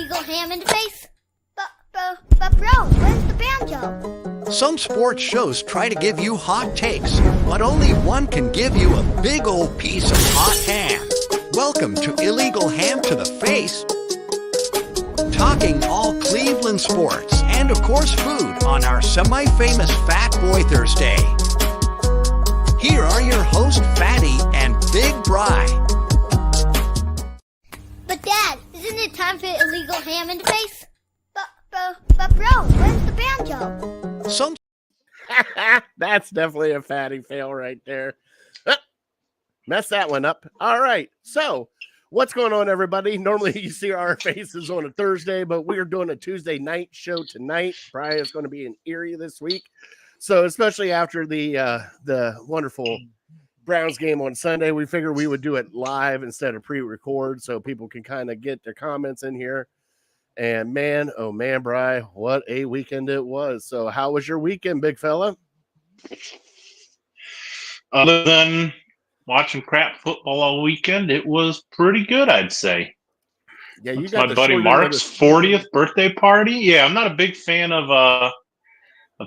illegal ham in the face? But bro, where's the banjo? Some sports shows try to give you hot takes, but only one can give you a big old piece of hot ham. Welcome to Illegal Ham to the Face, talking all Cleveland sports and, of course, food on our semi-famous Fat Boy Thursday. Here are your hosts, Fatty and Big Bry. But Dad, isn't it time for illegal ham in the face? But bro, where's the banjo? Some That's definitely a Fatty fail right there. Mess that one up. All right. So what's going on, everybody? Normally you see our faces on a Thursday, but we're doing a Tuesday night show tonight. Brian is going to be in Erie this week. So especially after the wonderful Browns game on Sunday, we figured we would do it live instead of pre-record so people can kind of get their comments in here. And man, oh man, Bri, what a weekend it was. So how was your weekend, big fella? Other than watching crap football all weekend, it was pretty good, I'd say. Yeah, you It's got my buddy Mark's 40th birthday party. Yeah, I'm not a big fan of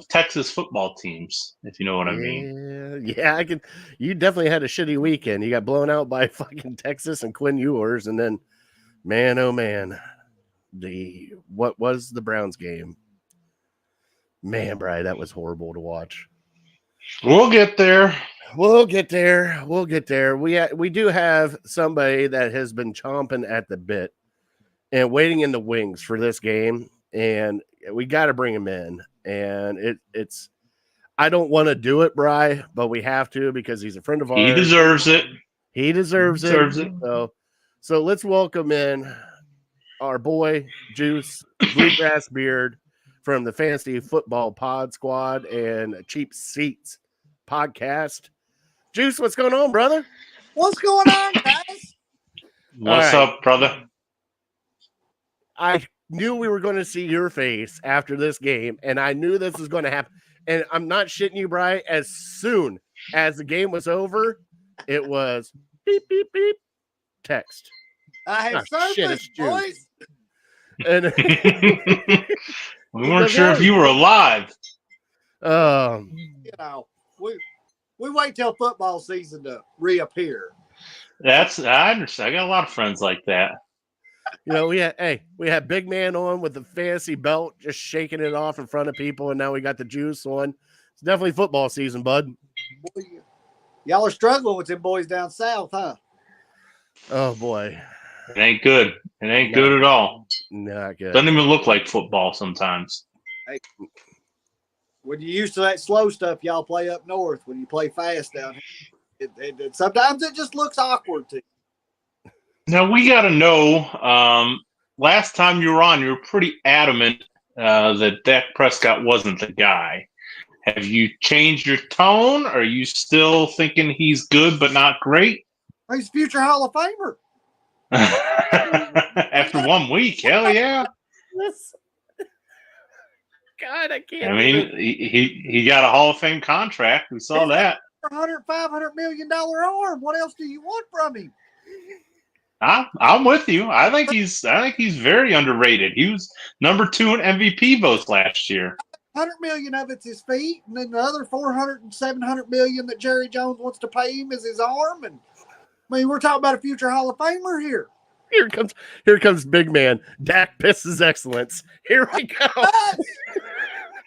Texas football teams, if you know what I mean. Yeah, you definitely had a shitty weekend. You got blown out by fucking Texas and Quinn Ewers, and then man, oh man. What was the Browns game? Man, Bri, that was horrible to watch. We'll get there. We'll get there. We do have somebody that has been chomping at the bit and waiting in the wings for this game, and we got to bring him in. And it's I don't want to do it, Bri, but we have to because he's a friend of ours. He deserves it. He deserves it. So let's welcome in our boy Juice, Bluegrass Beard from the Fantasy Football Pod Squad and Cheap Seats podcast. Juice, what's going on, brother? What's going on, guys? What's up, brother? I knew we were going to see your face after this game, and I knew this was going to happen. And I'm not shitting you, Bri. As soon as the game was over, it was beep, beep, beep, text. I have surfaced, boys. And we weren't sure if you were alive. You know, we wait till football season to reappear. I understand. I got a lot of friends like that. You know, we had Big Man on with the fancy belt, just shaking it off in front of people, and now we got the Juice on. It's definitely football season, bud. Boy, y'all are struggling with them boys down south, huh? Oh boy. It ain't good. It ain't good at all. Not good. Doesn't even look like football sometimes. Hey, when you're used to that slow stuff y'all play up north, when you play fast down here, it sometimes it just looks awkward to you. Now, we got to know, last time you were on, you were pretty adamant that Dak Prescott wasn't the guy. Have you changed your tone? Are you still thinking he's good but not great? He's a future Hall of Famer. After 1 week, hell yeah. God, I can't. I mean, he got a Hall of Fame contract. We saw that. $500 million arm. What else do you want from him? I'm with you. I think he's very underrated. He was number 2 in MVP votes last year. 100 million of it's his feet, and then the other 400 and 700 million that Jerry Jones wants to pay him is his arm. And I mean, we're talking about a future Hall of Famer here. Here comes Big Man. Dak pisses excellence. Here we go.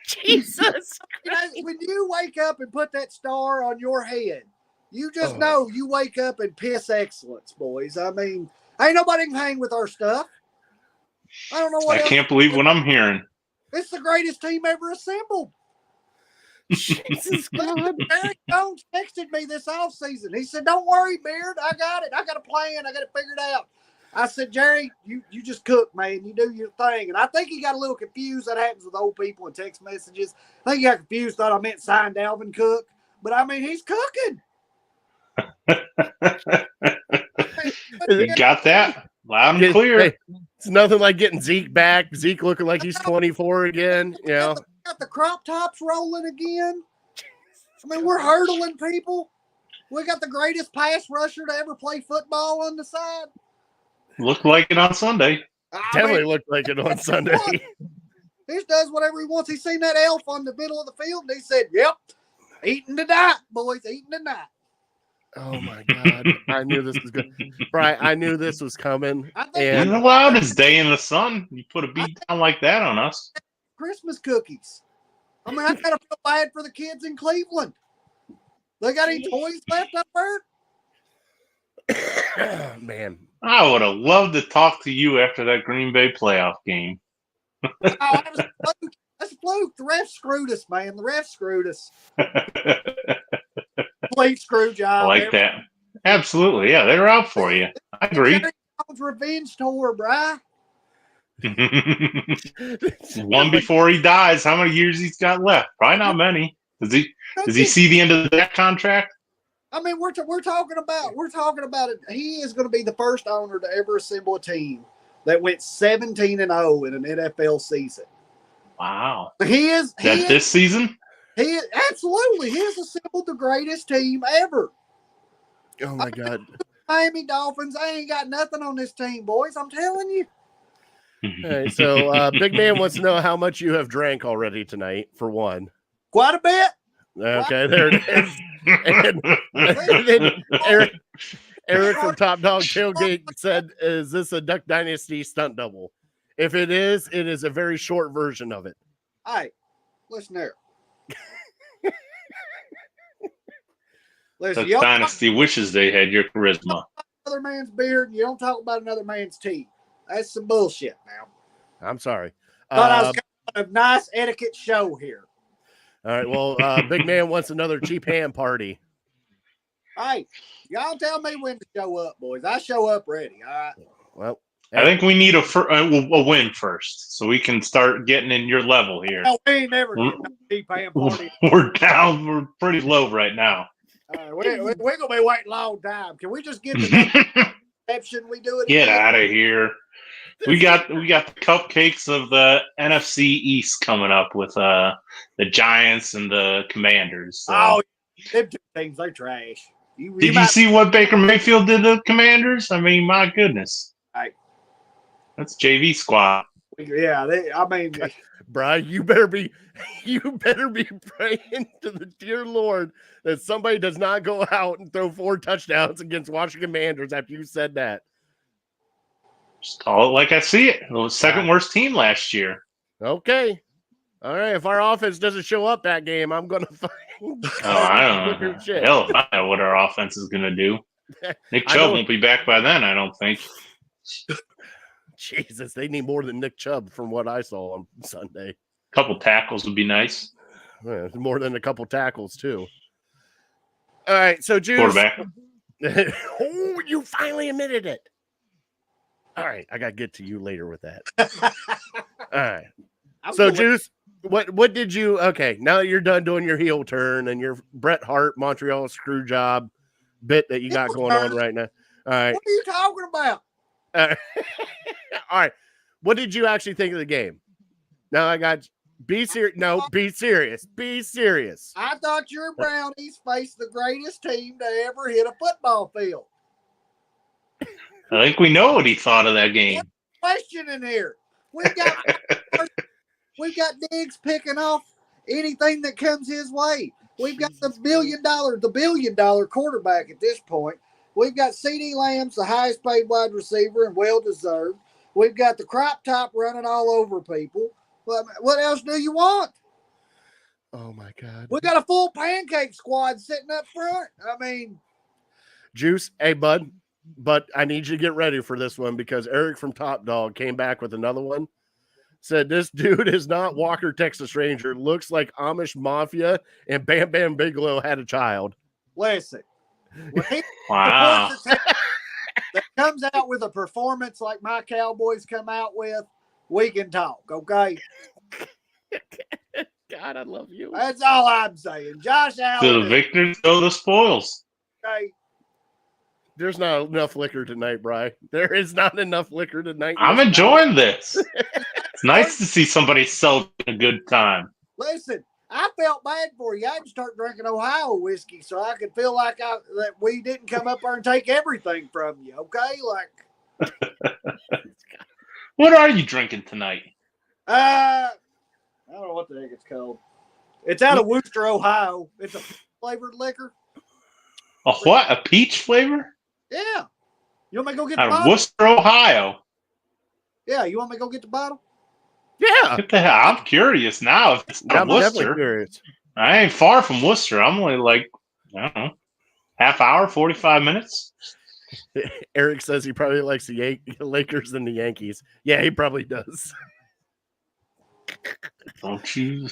Jesus. When you wake up and put that star on your head, you just know you wake up and piss excellence, boys. I mean, ain't nobody can hang with our stuff. I don't know what I can't believe what I'm hearing. It's the greatest team ever assembled. Jesus God. Jerry Jones texted me this offseason. He said, "Don't worry, Beard. I got it. I got a plan. I got it figured out." I said, "Jerry, you just cook, man. You do your thing." And I think he got a little confused. That happens with old people and text messages. I think he got confused, thought I meant sign Dalvin Cook. But, I mean, he's cooking. You got that? Loud and clear. Hey, it's nothing like getting Zeke back. Zeke looking like he's 24 again. You know, got the crop tops rolling again. I mean, we're hurdling people. We got the greatest pass rusher to ever play football on the side. Looked like it on Sunday. Definitely looked like it on Sunday. He just does whatever he wants. He seen that elf on the middle of the field, and he said, "Yep, eating tonight, boys, eating tonight." Oh my God! I knew this was good, Brian. I knew this was coming. I think He's And allowed his day in the sun. You put a beat down like that on us. Christmas cookies. I mean, I gotta feel bad for the kids in Cleveland. They got any toys left up there? man, I would have loved to talk to you after that Green Bay playoff game. Oh, that was a fluke. That's a fluke. The refs screwed us, man. The refs screwed us. Complete screw job. I like that. Absolutely. Yeah, they were out for you. I agree. Jerry Jones' revenge tour, bruh. One before he dies. How many years he's got left? Probably not many. Does he see the end of that contract? I mean, we're talking about it. He is going to be the first owner to ever assemble a team that went 17-0 in an NFL season. Wow. This season? He is, absolutely. He has assembled the greatest team ever. oh my God! Miami Dolphins. I ain't got nothing on this team, boys. I'm telling you. All right, so Big Man wants to know how much you have drank already tonight. For one, Quite a bit. okay, there it is. And then Eric from Top Dog Tailgate said, "Is this a Duck Dynasty stunt double? If it is a very short version of it." Hey, listen there. Listen, The you don't talk dynasty wishes they had your charisma. about another man's beard, and you don't talk about another man's teeth. That's some bullshit now. I'm sorry. Thought I was going to a nice etiquette show here. All right. Well, Big Man wants another cheap hand party. Hey, y'all tell me when to show up, boys. I show up ready. All right. Well, I think we need a win first, so we can start getting in your level here. No, we ain't never getting no cheap hand party. We're down. We're pretty low right now. We're going to be waiting a long time. Can we just get the exception? We do it Get again? out of here. We got the cupcakes of the NFC East coming up with the Giants and the Commanders. So. Oh, them two teams, they're trash. Did you see what Baker Mayfield did to the Commanders? I mean, my goodness. Right. That's JV squad. Yeah, Brian, you better be praying to the dear Lord that somebody does not go out and throw 4 touchdowns against Washington Commanders after you said that. Just call it like I see it. It was second worst team last year. Okay. All right. If our offense doesn't show up that game, I'm going to find. I don't know. Shit. Hell if I know what our offense is going to do. Nick Chubb won't be back by then, I don't think. Jesus, they need more than Nick Chubb from what I saw on Sunday. A couple tackles would be nice. Yeah, more than a couple tackles, too. All right. So, Juice. Quarterback. Oh, you finally admitted it. All right. I got to get to you later with that. All right. So, Juice, what did you – okay, now that you're done doing your heel turn and your Bret Hart Montreal screw job bit that you got going on right now. All right. What are you talking about? All right. What did you actually think of the game? Now I got be serious. No, be serious. Be serious. I thought your Brownies faced the greatest team to ever hit a football field. I think we know what he thought of that game. Question in here. We've got Diggs picking off anything that comes his way. We've got the billion dollar quarterback at this point. We've got CeeDee Lamb's the highest paid wide receiver and well deserved. We've got the crop top running all over people. What else do you want? Oh my God. We got a full pancake squad sitting up front. I mean, Juice, hey bud, but I need you to get ready for this one because Eric from Top Dog came back with another one. Said this dude is not Walker, Texas Ranger. Looks like Amish Mafia and Bam Bam Bigelow had a child. listen. Wow. That comes out with a performance like my Cowboys come out with, we can talk, okay? God, I love you. That's all I'm saying. Josh Allen. To the victors go the spoils. Okay. There's not enough liquor tonight, Bri. There is not enough liquor tonight. I'm enjoying this. It's nice to see somebody celebrating a good time. Listen, I felt bad for you. I had to start drinking Ohio whiskey so I could feel like that we didn't come up there and take everything from you, okay? Like, What are you drinking tonight? I don't know what the heck it's called. It's out of Worcester, Ohio. It's a flavored liquor. A what? A peach flavor? Yeah. You want me to go get the Out of bottle? Worcester, Ohio. Yeah, you want me to go get the bottle? Yeah. What the hell? I'm curious now if it's I'm not definitely Worcester. curious. I ain't far from Worcester. I'm only like, I don't know, half hour, 45 minutes. Eric says he probably likes the Lakers and the Yankees. Yeah, he probably does. Don't you?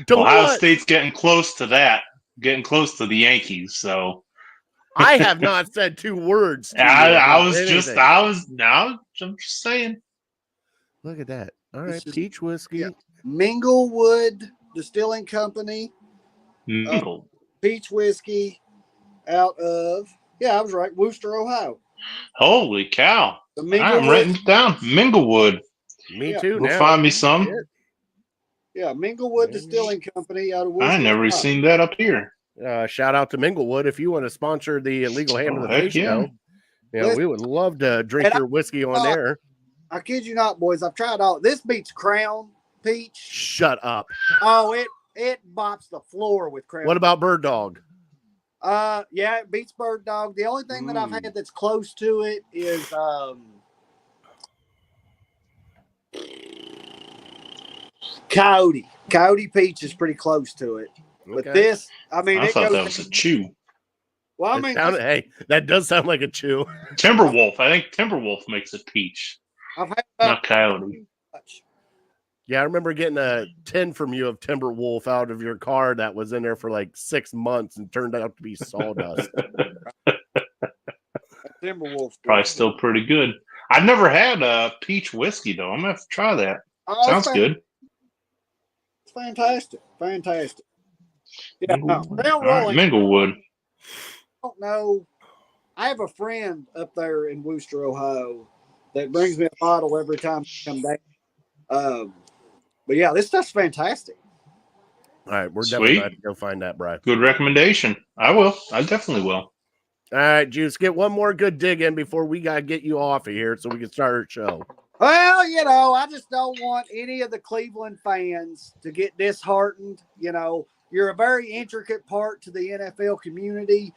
Don't Ohio what? State's getting close to that, getting close to the Yankees. So I have not said two words. To you I about was anything. I'm just saying. Look at that. All right, This is- peach whiskey. yeah. Minglewood Distilling Company. Mingle. Peach whiskey out of, yeah, I was right, Worcester, Ohio. Holy cow! The I'm writing it down. Minglewood. Me Yeah. too. Go now. find me some. Yeah, Minglewood Distilling Company out of Worcester. I never Ohio. seen that up here. Shout out to Minglewood if you want to sponsor the Illegal Ham to the heck Face yeah. show. Yeah, Listen, we would love to drink and your whiskey on there. I kid you not, boys. I've tried all. This beats Crown Peach. Shut up. Oh, it bops the floor with Crown. What about Bird Dog? Yeah, it beats Bird Dog. The only thing that I've had that's close to it is Coyote. Coyote Peach is pretty close to it. But Okay. this, I mean, I it thought goes. that was a chew. Well, I It mean, sounded- hey, that does sound like a chew. Timberwolf. I think Timberwolf makes a peach, I've had not Coyote. much. Yeah, I remember getting a 10 from you of Timberwolf out of your car that was in there for like 6 months and turned out to be sawdust. Timberwolf. Probably still pretty good. I've never had a peach whiskey though. I'm gonna have to try that. Oh, Sounds good. It's fantastic. Fantastic. Yeah. Minglewood. Now All right, rolling. Minglewood. I don't know. I have a friend up there in Worcester, Ohio, that brings me a bottle every time I come down. But yeah, this stuff's fantastic. All right, we're definitely Sweet. going to go find that, Brian. Good recommendation. I will. I definitely will. All right, Juice, get one more good dig in before we got to get you off of here so we can start our show. Well, you know, I just don't want any of the Cleveland fans to get disheartened. You know, you're a very intricate part to the NFL community.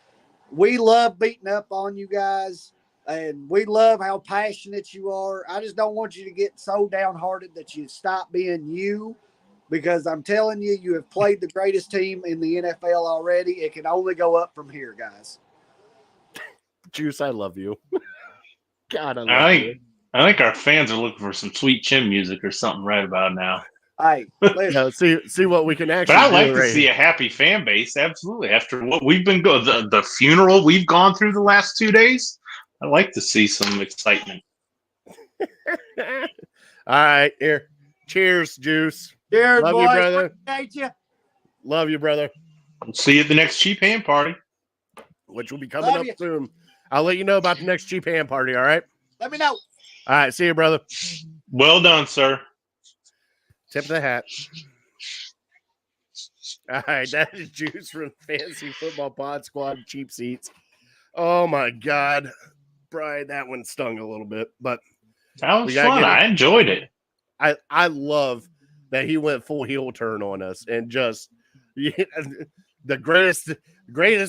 We love beating up on you guys, and we love how passionate you are. I just don't want you to get so downhearted that you stop being you, because I'm telling you, you have played the greatest team in the NFL already. It can only go up from here, guys. Juice, I love you. God, I love you. I think our fans are looking for some sweet chin music or something right about now. Hey, listen, Yeah, see what we can actually But I do like to right see here. a happy fan base. Absolutely. After what we've been going, the funeral we've gone through the last 2 days, I like to see some excitement. All right, here. Cheers, Juice. cheers, Love boys. you, brother. Appreciate you. Love you, brother. See you at the next cheap hand party. Which will be coming Love up you. soon. I'll let you know about the next cheap hand party, all right? Let me know. All right, see you, brother. Well done, sir. Tip of the hat. All right, that is Juice from Fantasy Football Pod Squad Cheap Seats. Oh, my God. Brian, that one stung a little bit, but That was We gotta fun. get it. I enjoyed it. I love that he went full heel turn on us and just the greatest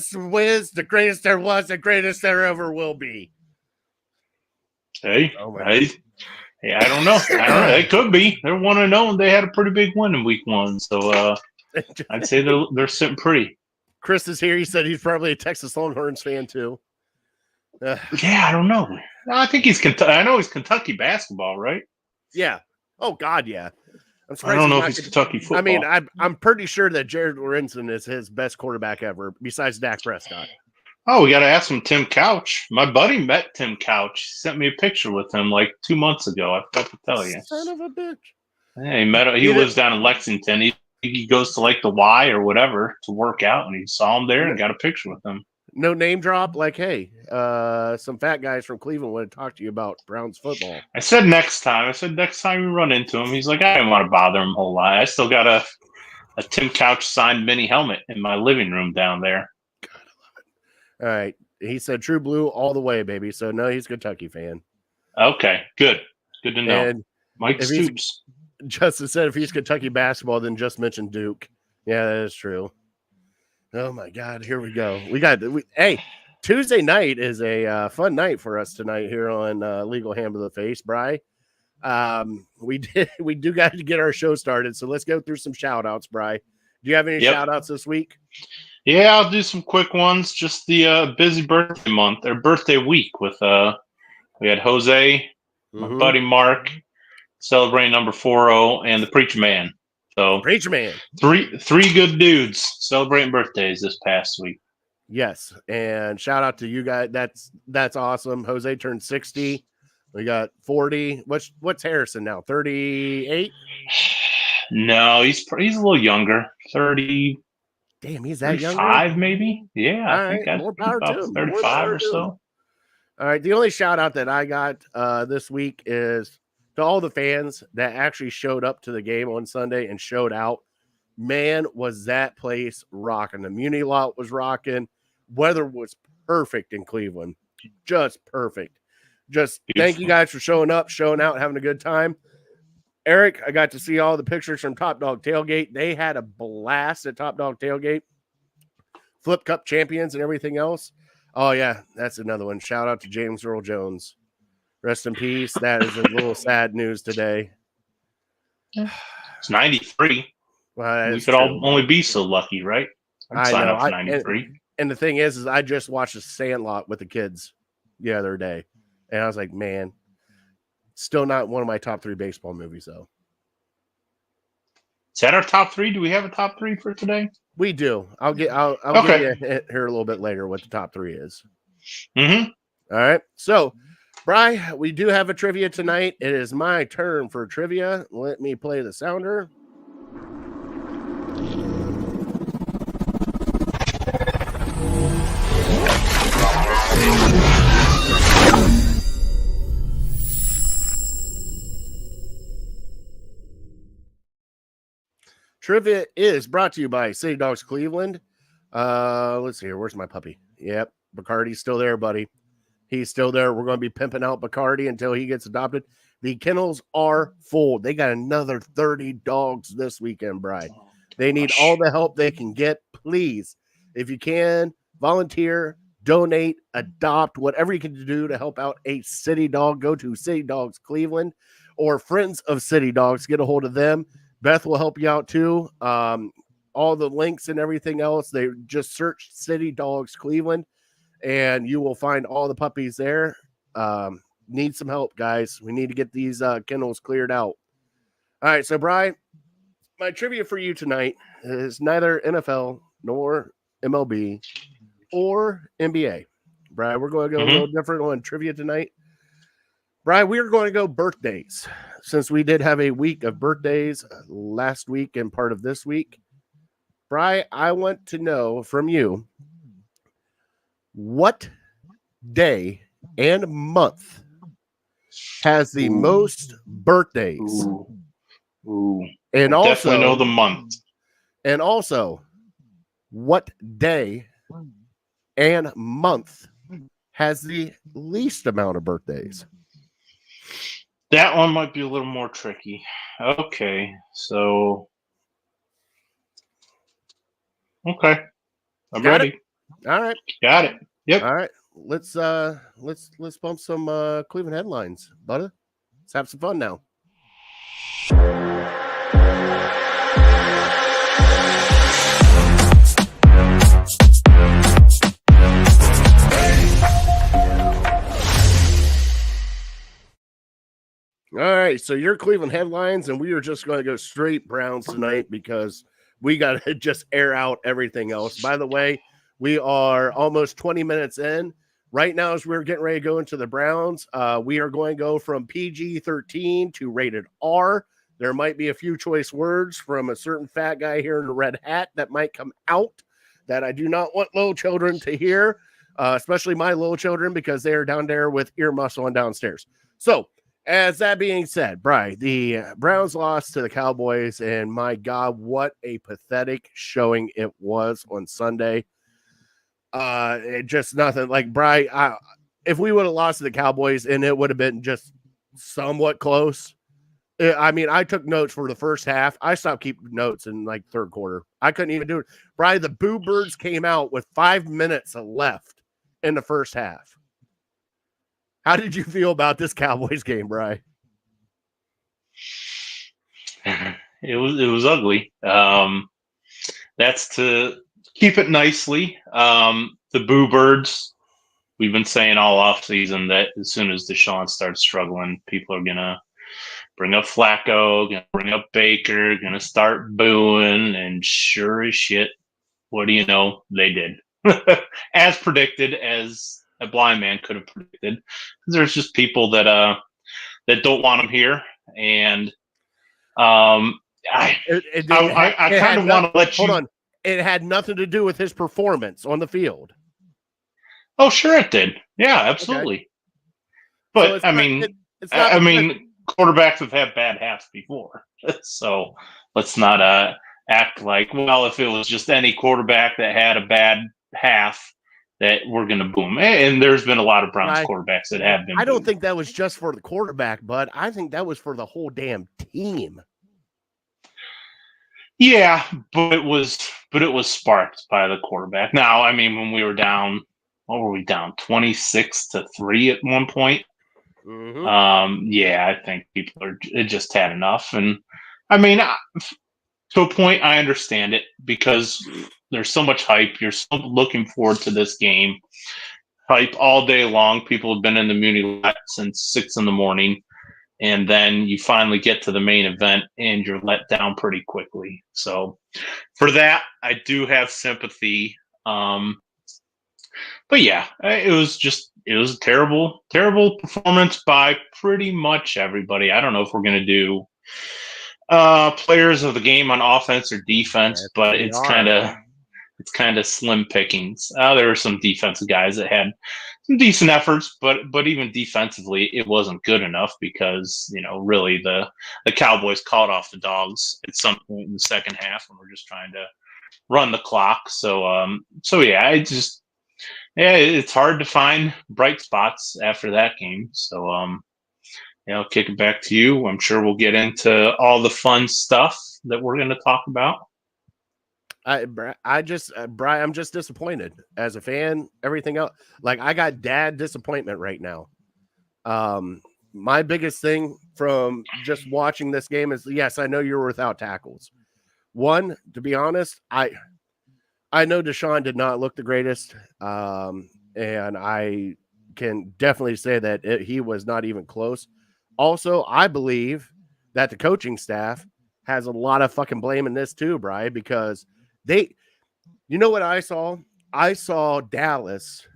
was, the greatest there was, the greatest there ever will be. Hey, Oh my hey, I don't know. It could be. They're 1-0 and they had a pretty big win in week 1. So I'd say they're sitting pretty. Chris is here. He said he's probably a Texas Longhorns fan too. Yeah, I don't know. I think he's I know he's Kentucky basketball, right? Yeah. Oh God, yeah. I'm I surprised don't know if not he's Kentucky football. I mean, I'm pretty sure that Jared Lorenzen is his best quarterback ever, besides Dak Prescott. Oh, we got to ask him Tim Couch. My buddy met Tim Couch. He sent me a picture with him like 2 months ago. I forgot to tell you. Son of a bitch. Yeah, he met him. He lives down in Lexington. He goes to like the Y or whatever to work out, and he saw him there and got a picture with him. No name drop, like, hey, some fat guys from Cleveland want to talk to you about Browns football. I said next time we run into him. He's like, I didn't want to bother him a whole lot. I still got a Tim Couch signed mini helmet in my living room down there. All right. He said True Blue all the way, baby. So no, he's a Kentucky fan. Okay, good. Good to know. And Mike if he's- Stoops. Justin said if he's Kentucky basketball, then just mention Duke. Yeah, that is true. Oh my God, here we go. Hey, Tuesday night is a fun night for us tonight here on Legal Ham to the Face, Bri. We do got to get our show started, so let's go through some shout outs, Bri. Do you have any shout outs this week? Yeah, I'll do some quick ones. Just the busy birthday month or birthday week with we had Jose, my buddy Mark, celebrating number 40, and the Preacher Man. So Preacher Man. Three good dudes celebrating birthdays this past week. Yes, and shout out to you guys. That's awesome. Jose turned 60. We got 40. What's Harrison now? 38? No, he's a little younger. 30. Damn, he's that young. 35 maybe. Yeah, All I think right, more power to him. 35 or so. All right, the only shout out that I got this week is to all the fans that actually showed up to the game on Sunday and showed out. Man, was that place rocking. The Muni lot was rocking. Weather was perfect in Cleveland. Just perfect. Just Beautiful. Thank you guys for showing up, showing out, having a good time. Eric, I got to see all the pictures from Top Dog Tailgate. They had a blast at Top Dog Tailgate. Flip Cup champions and everything else. Oh, yeah, that's another one. Shout out to James Earl Jones. Rest in peace. That is a little sad news today. It's 93. Well, We could all only be so lucky, right? I'd sign up for 93. And the thing is I just watched The Sandlot with the kids the other day. And I was like, man, still not one of my top 3 baseball movies, though. Is that our top 3? Do we have a top 3 for today? We do. I'll Okay. give you a hint here a little bit later what the top 3 is. Mm-hmm. All right. So, Bri, we do have a trivia tonight. It is my turn for trivia. Let me play the sounder. Trivia is brought to you by City Dogs Cleveland. Let's see here. Where's my puppy? Yep. Bacardi's still there, buddy. He's still there. We're going to be pimping out Bacardi until he gets adopted. The kennels are full. They got another 30 dogs this weekend, Bri. They need all the help they can get. Please, if you can, volunteer, donate, adopt, whatever you can do to help out a city dog. Go to City Dogs Cleveland or Friends of City Dogs. Get a hold of them. Beth will help you out too. All the links and everything else, they just search City Dogs Cleveland and you will find all the puppies there. Need some help, guys. We need to get these kennels cleared out. All right, so Brian, my trivia for you tonight is neither NFL nor MLB or NBA. Brian, we're going to go a little different on trivia tonight. Brian, we are going to go birthdays since we did have a week of birthdays last week and part of this week. Brian, I want to know from you what day and month has the most birthdays. Ooh. And I also definitely know the month. And also, what day and month has the least amount of birthdays? That one might be a little more tricky. Okay, so I'm Got ready. It? All right. Got it. Yep. All right. Let's bump some Cleveland headlines, buddy. Let's have some fun now. All right, so your Cleveland headlines, and we are just going to go straight Browns tonight because we got to just air out everything else. By the way, we are almost 20 minutes in. Right now, as we're getting ready to go into the Browns, we are going to go from PG-13 to rated R. There might be a few choice words from a certain fat guy here in a red hat that might come out that I do not want little children to hear, especially my little children, because they are down there with ear muscle and downstairs. So, as that being said, Bri, the Browns lost to the Cowboys, and my God, what a pathetic showing it was on Sunday. Just nothing like Bri. If we would have lost to the Cowboys, and it would have been just somewhat close. I mean, I took notes for the first half. I stopped keeping notes in like third quarter. I couldn't even do it. Brian, the Boo Birds came out with 5 minutes left in the first half. How did you feel about this Cowboys game, Brian? It was ugly. That's to keep it nicely. The Boo Birds, we've been saying all off season that as soon as Deshaun starts struggling, people are gonna bring up Flacco, gonna bring up Baker, gonna start booing, and sure as shit, what do you know? They did. As predicted, as a blind man could have predicted. There's just people that don't want him here, and I kind of want to let you. Hold on. It had nothing to do with his performance on the field. Oh, sure it did. Yeah, absolutely. Okay. But so I mean, quarterbacks have had bad halves before, so let's not act like, well, if it was just any quarterback that had a bad half, that we're going to boom. And there's been a lot of Browns quarterbacks that have been. I don't think that was just for the quarterback, bud. I think that was for the whole damn team. Yeah, but it was sparked by the quarterback. Now, I mean, when we were down, what were we down? 26-3 at one point. Mm-hmm. Yeah, I think people just had enough. And I mean, to a point, I understand it because there's so much hype. You're so looking forward to this game. Hype all day long. People have been in the Muni lot since 6 a.m. And then you finally get to the main event and you're let down pretty quickly. So for that, I do have sympathy. But yeah, it was a terrible, terrible performance by pretty much everybody. I don't know if we're going to do players of the game on offense or defense, but it's kind of slim pickings. There were some defensive guys that had some decent efforts, but even defensively, it wasn't good enough because, really the Cowboys called off the dogs at some point in the second half, and we're just trying to run the clock. So yeah, it's hard to find bright spots after that game. So I'll kick it back to you. I'm sure we'll get into all the fun stuff that we're going to talk about. Brian, I'm just disappointed as a fan. Everything else, like I got dad disappointment right now. My biggest thing from just watching this game is, yes, I know you're without tackles. One, to be honest, I know Deshaun did not look the greatest, and I can definitely say that he was not even close. Also, I believe that the coaching staff has a lot of fucking blame in this too, Brian, because you know what I saw? I saw Dallas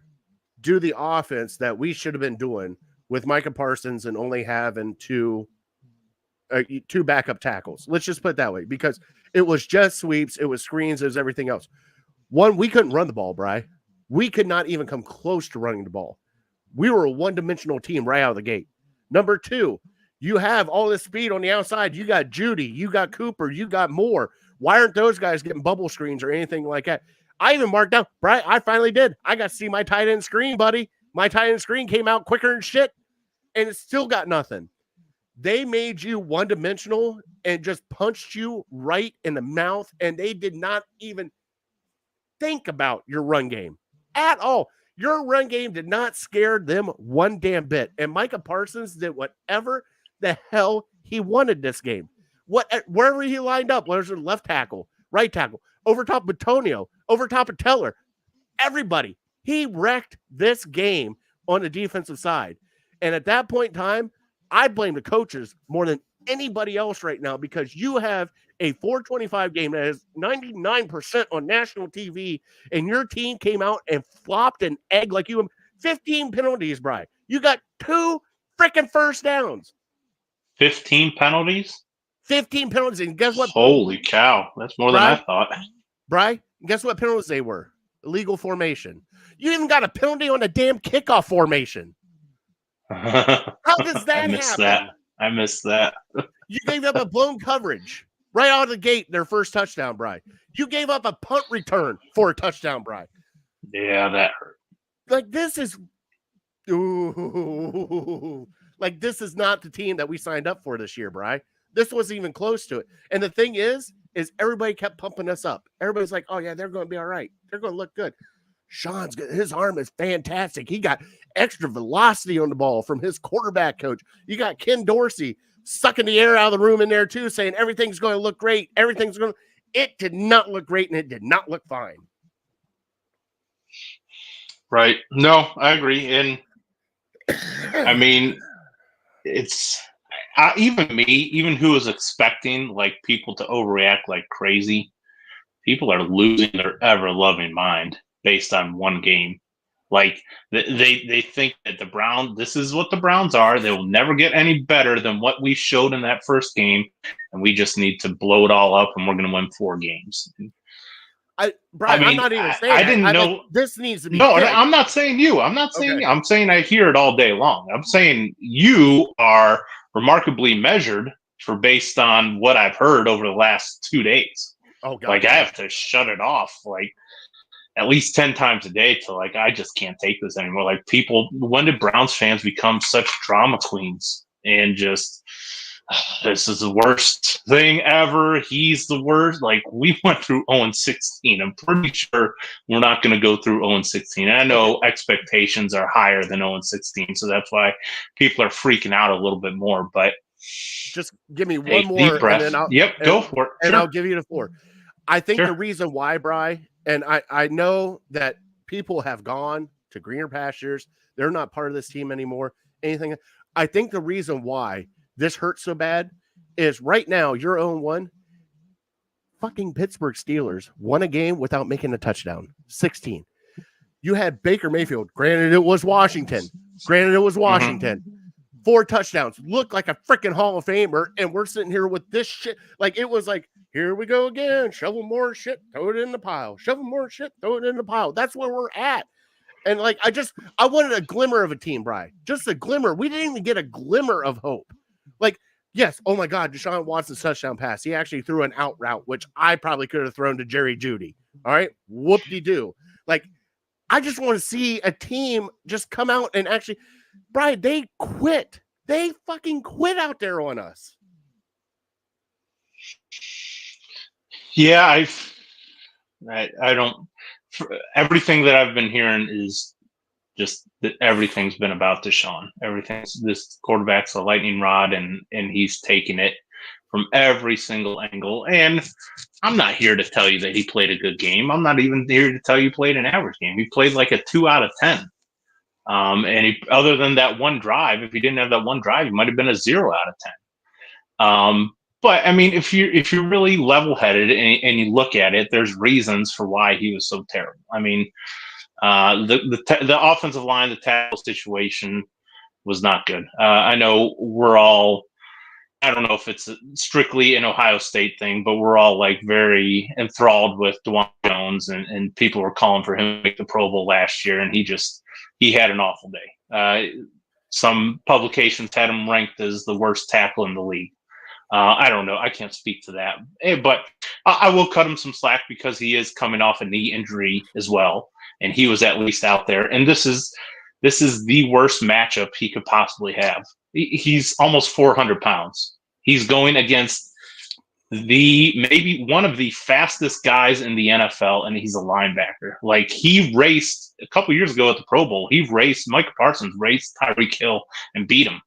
do the offense that we should have been doing with Micah Parsons and only having two backup tackles. Let's just put it that way, because it was just sweeps, it was screens, it was everything else. One, we couldn't run the ball, Bri. We could not even come close to running the ball. We were a one-dimensional team right out of the gate. Number two, you have all this speed on the outside. You got Judy, you got Cooper, you got Moore. Why aren't those guys getting bubble screens or anything like that? I even marked down, Brian, I finally did. I got to see my tight end screen, buddy. My tight end screen came out quicker than shit, and it still got nothing. They made you one-dimensional and just punched you right in the mouth, and they did not even think about your run game at all. Your run game did not scare them one damn bit. And Micah Parsons did whatever the hell he wanted this game. Wherever he lined up, whether it was left tackle, right tackle, over top of Tonio, over top of Teller, everybody. He wrecked this game on the defensive side. And at that point in time, I blame the coaches more than anybody else right now, because you have a 425 game that is 99% on national TV, and your team came out and flopped an egg like you. 15 penalties, Brian. You got 2 freaking first downs. 15 penalties? 15 penalties. And guess what? Holy cow. That's more than I thought. Brian, guess what penalties they were? Illegal formation. You even got a penalty on a damn kickoff formation. How does that happen? I missed that. You gave up a blown coverage right out of the gate, their first touchdown, Brian. You gave up a punt return for a touchdown, Brian. Yeah, that hurt. Like, this is... Ooh. Like, this is not the team that we signed up for this year, Bri. This wasn't even close to it. And the thing is everybody kept pumping us up. Everybody's like, oh, yeah, they're going to be all right. They're going to look good. Sean's good. His arm is fantastic. He got extra velocity on the ball from his quarterback coach. You got Ken Dorsey sucking the air out of the room in there, too, saying everything's going to look great. It did not look great, and it did not look fine. Right. No, I agree. And I mean, it's even who was expecting like people to overreact like crazy. People are losing their ever loving mind based on one game. Like they think that this is what the Browns are. They will never get any better than what we showed in that first game, and we just need to blow it all up, and we're going to win 4 games. Brian, I'm not even saying I didn't know this needs to be. No, fixed. I'm not saying you. I'm not saying Okay. you. I'm saying I hear it all day long. I'm saying you are remarkably measured for based on what I've heard over the last 2 days. Oh God! Like I have to shut it off like at least 10 times a day to like I just can't take this anymore. Like people, when did Browns fans become such drama queens and just this is the worst thing ever. He's the worst. Like we went through 0-16. I'm pretty sure we're not going to go through 0-16. And I know expectations are higher than 0-16, so that's why people are freaking out a little bit more. But just give me one more, deep breath. and then go for it. And Sure. I'll give you the floor. I think the reason why, Bri, and I know that people have gone to greener pastures. They're not part of this team anymore. Anything. I think the reason why this hurts so bad is right now your own one. Fucking Pittsburgh Steelers won a game without making a touchdown. 16. You had Baker Mayfield. Granted, it was Washington. 4 touchdowns. Looked like a freaking Hall of Famer, and we're sitting here with this shit. Like it was like, here we go again. Shovel more shit, throw it in the pile. Shovel more shit, throw it in the pile. That's where we're at. And like I wanted a glimmer of a team, Bri. Just a glimmer. We didn't even get a glimmer of hope. Like, yes, oh my God, Deshaun Watson's touchdown pass. He actually threw an out route, which I probably could have thrown to Jerry Jeudy. All right, whoop-de-doo. Like, I just want to see a team just come out and actually, Brian, they quit. They fucking quit out there on us. Yeah, I don't. Everything that I've been hearing is just that everything's been about Deshaun. This quarterback's a lightning rod, and he's taking it from every single angle. And I'm not here to tell you that he played a good game. I'm not even here to tell you he played an average game. He played like a 2 out of 10. And he, other than that one drive, if he didn't have that one drive, he might have been a 0 out of 10. But I mean, if you're really level-headed and you look at it, there's reasons for why he was so terrible. I mean, the offensive line, the tackle situation was not good. I know we're all, I don't know if it's strictly an Ohio State thing, but we're all like very enthralled with DeWan Jones, and people were calling for him to make the Pro Bowl last year, and he had an awful day. Some publications had him ranked as the worst tackle in the league. I don't know. I can't speak to that, but I will cut him some slack because he is coming off a knee injury as well, and he was at least out there. And this is the worst matchup he could possibly have. He's almost 400 pounds. He's going against maybe one of the fastest guys in the NFL, and he's a linebacker. Like he raced a couple years ago at the Pro Bowl. Micah Parsons raced Tyreek Hill and beat him.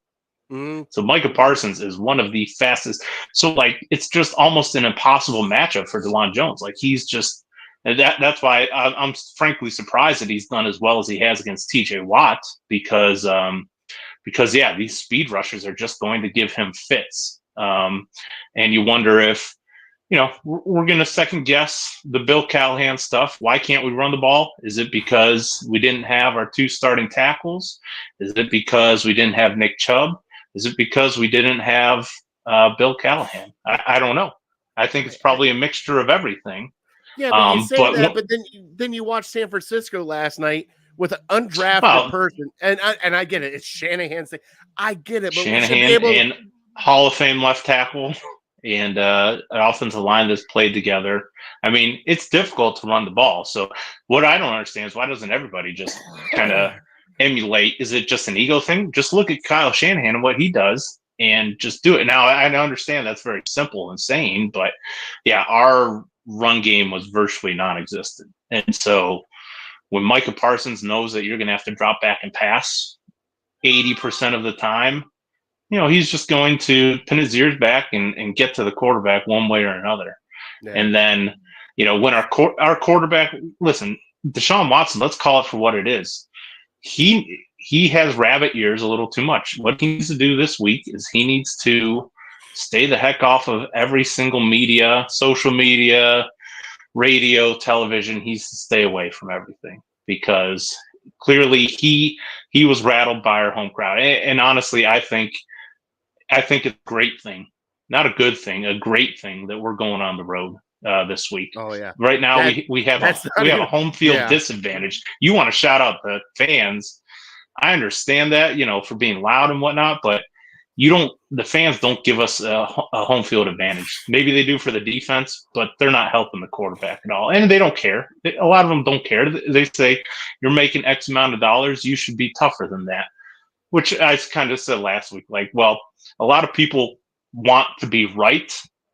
So Micah Parsons is one of the fastest. So like it's just almost an impossible matchup for DeWan Jones. Like he's just that's why I'm frankly surprised that he's done as well as he has against TJ Watt because yeah, these speed rushers are just going to give him fits. And you wonder if we're going to second guess the Bill Callahan stuff. Why can't we run the ball? Is it because we didn't have our 2 starting tackles? Is it because we didn't have Nick Chubb? Is it because we didn't have Bill Callahan? I don't know. I think it's probably a mixture of everything. Yeah, but you say that, but then you watch San Francisco last night with an undrafted person, and I get it. It's Shanahan's thing. I get it. But Shanahan and Hall of Fame left tackle and an offensive line that's played together. I mean, it's difficult to run the ball. So what I don't understand is why doesn't everybody just kind of emulate. Is it just an ego thing? Just look at Kyle Shanahan and what he does and just do it. Now, I understand that's very simple and saying, but yeah, our run game was virtually non-existent. And so when Micah Parsons knows that you're going to have to drop back and pass 80% of the time, he's just going to pin his ears back and get to the quarterback one way or another. Yeah. And then, when our quarterback, listen, Deshaun Watson, let's call it for what it is. He has rabbit ears a little too much. What he needs to do this week is he needs to stay the heck off of every single media, social media, radio, television. He needs to stay away from everything because clearly he was rattled by our home crowd. And honestly, I think it's a great thing, not a good thing, a great thing that we're going on the road this week. Oh yeah. Right now we have a home field disadvantage. You want to shout out the fans. I understand that, for being loud and whatnot, but the fans don't give us a home field advantage. Maybe they do for the defense, but they're not helping the quarterback at all. And they don't care. A lot of them don't care. They say you're making X amount of dollars. You should be tougher than that, which I kind of said last week. Like, well, a lot of people want to be right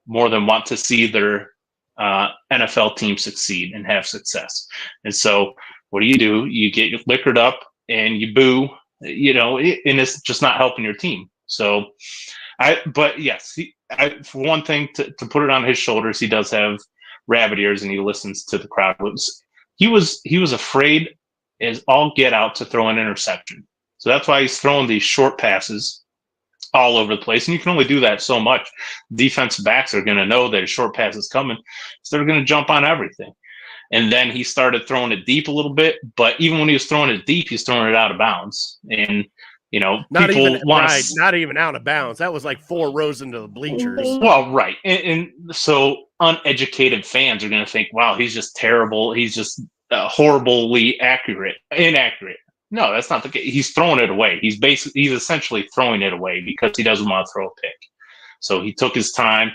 more than want to see their NFL team succeed and have success. And so what do? You get liquored up and you boo, and it's just not helping your team. So but yes, for one thing, to put it on his shoulders, he does have rabbit ears and he listens to the crowd. He was afraid as all get out to throw an interception. So that's why he's throwing these short passes all over the place. And you can only do that so much. Defensive backs are going to know that a short pass is coming. So they're going to jump on everything. And then he started throwing it deep a little bit. But even when he was throwing it deep, he's throwing it out of bounds. And, not even out of bounds. That was like 4 rows into the bleachers. Well, right. And so uneducated fans are going to think, wow, he's just terrible. He's just horribly inaccurate. No, that's not the case. He's throwing it away. He's essentially throwing it away because he doesn't want to throw a pick. So he took his time.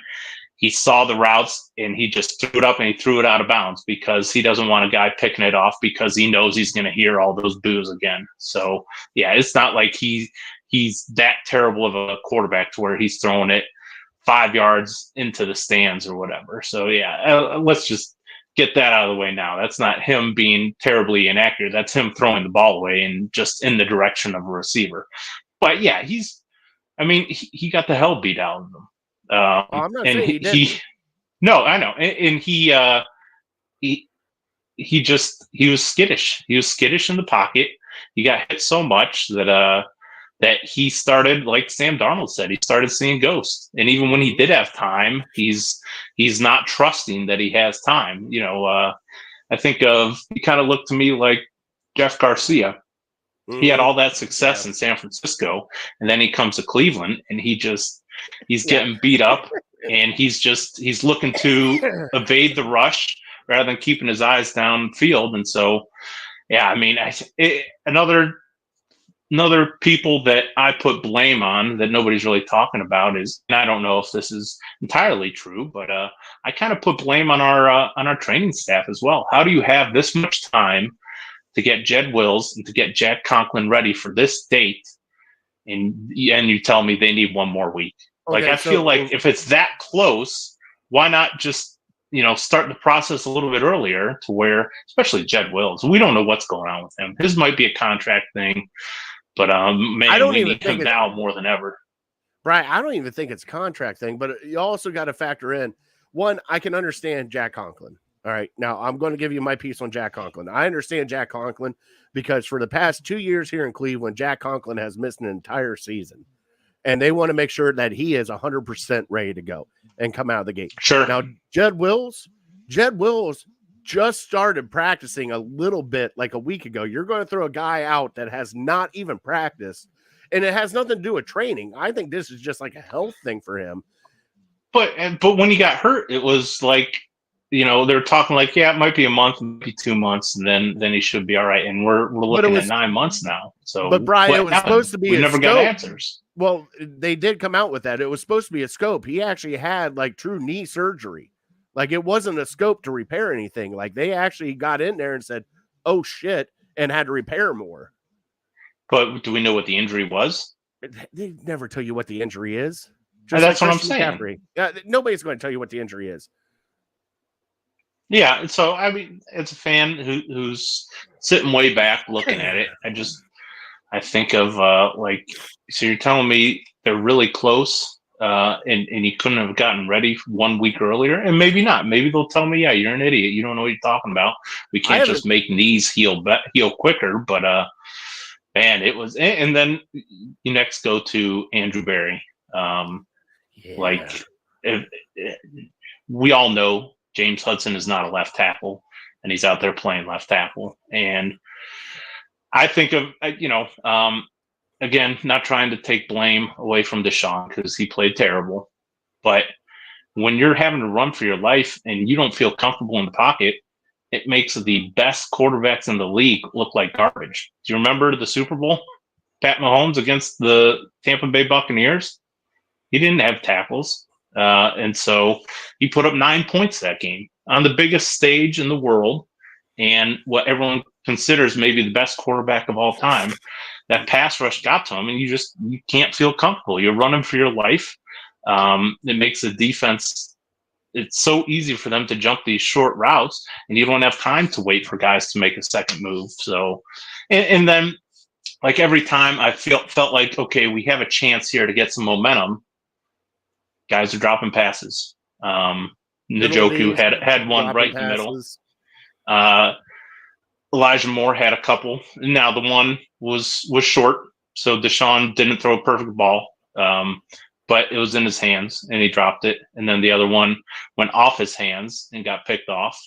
He saw the routes and he just threw it up and he threw it out of bounds because he doesn't want a guy picking it off because he knows he's going to hear all those boos again. So yeah, it's not like he's that terrible of a quarterback to where he's throwing it 5 yards into the stands or whatever. So yeah, let's just get that out of the way now. That's not him being terribly inaccurate. That's him throwing the ball away and just in the direction of a receiver. But yeah, he got the hell beat out of him. I'm not saying he didn't. No, I know. And he was skittish. He was skittish in the pocket. He got hit so much that he started, like Sam Darnold said, he started seeing ghosts. And even when he did have time, he's not trusting that he has time. I think he kind of looked to me like Jeff Garcia. Mm-hmm. He had all that success in San Francisco, and then he comes to Cleveland, and he's getting beat up, and he's looking to evade the rush rather than keeping his eyes downfield. And so, yeah, another people that I put blame on that nobody's really talking about is, and I don't know if this is entirely true, but I kind of put blame on our training staff as well. How do you have this much time to get Jed Wills and to get Jack Conklin ready for this date, and you tell me they need one more week? Okay, I feel like if it's that close, why not just start the process a little bit earlier to where, especially Jed Wills, we don't know what's going on with him. His might be a contract thing, but we need him now more than ever. Right, I don't even think it's a contract thing, but you also got to factor in, one, I can understand Jack Conklin. All right, now I'm going to give you my piece on Jack Conklin. I understand Jack Conklin because for the past 2 years here in Cleveland, Jack Conklin has missed an entire season. And they want to make sure that he is 100% ready to go and come out of the gate. Sure. Now, Jed Wills just started practicing a little bit like a week ago. You're going to throw a guy out that has not even practiced, and it has nothing to do with training. I think this is just like a health thing for him. But when he got hurt, it was like, they're talking like, yeah, it might be a month, maybe 2 months, and then he should be all right. And we're looking at 9 months now. So, but Brian, it was supposed to be. We never got answers. Well, they did come out with that. It was supposed to be a scope. He actually had like true knee surgery. Like it wasn't a scope to repair anything. Like they actually got in there and said, "Oh shit," and had to repair more. But do we know what the injury was? They never tell you what the injury is. That's what I'm Christian saying. McCaffrey. Nobody's going to tell you what the injury is. Yeah, so I mean, as a fan who's sitting way back looking at it, I think of like, so you're telling me they're really close, and you couldn't have gotten ready 1 week earlier, and maybe not. Maybe they'll tell me, yeah, you're an idiot. You don't know what you're talking about. We can't just make knees heal quicker. But man, it was. And then you next go to Andrew Berry. Like, we all know James Hudson is not a left tackle, and he's out there playing left tackle. And I think of, again, not trying to take blame away from Deshaun because he played terrible. But when you're having to run for your life and you don't feel comfortable in the pocket, it makes the best quarterbacks in the league look like garbage. Do you remember the Super Bowl? Pat Mahomes against the Tampa Bay Buccaneers? He didn't have tackles. And so he put up 9 points that game on the biggest stage in the world and what everyone considers maybe the best quarterback of all time. That pass rush got to him, and you can't feel comfortable. You're running for your life. It makes the defense, it's so easy for them to jump these short routes, and you don't have time to wait for guys to make a second move. So, and then like every time I felt like, okay, we have a chance here to get some momentum, guys are dropping passes. Njoku had one right in the middle. Elijah Moore had a couple. Now the one was short, so Deshaun didn't throw a perfect ball, but it was in his hands and he dropped it. And then the other one went off his hands and got picked off.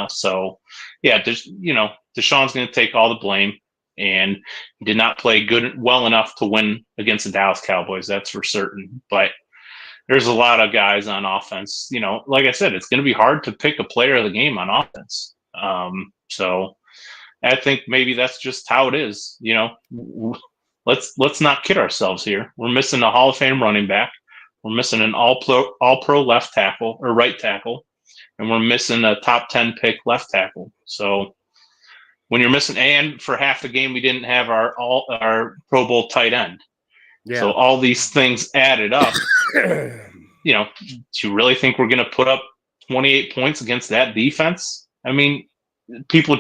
So yeah, Deshaun's going to take all the blame, and he did not play well enough to win against the Dallas Cowboys. That's for certain. But there's a lot of guys on offense. Like I said, it's going to be hard to pick a player of the game on offense. So I think maybe that's just how it is. Let's not kid ourselves here. We're missing a Hall of Fame running back. We're missing an all pro left tackle or right tackle, and we're missing a top 10 pick left tackle. So when you're missing, and for half the game we didn't have our Pro Bowl tight end. Yeah. So all these things added up. Do you really think we're going to put up 28 points against that defense? I mean, people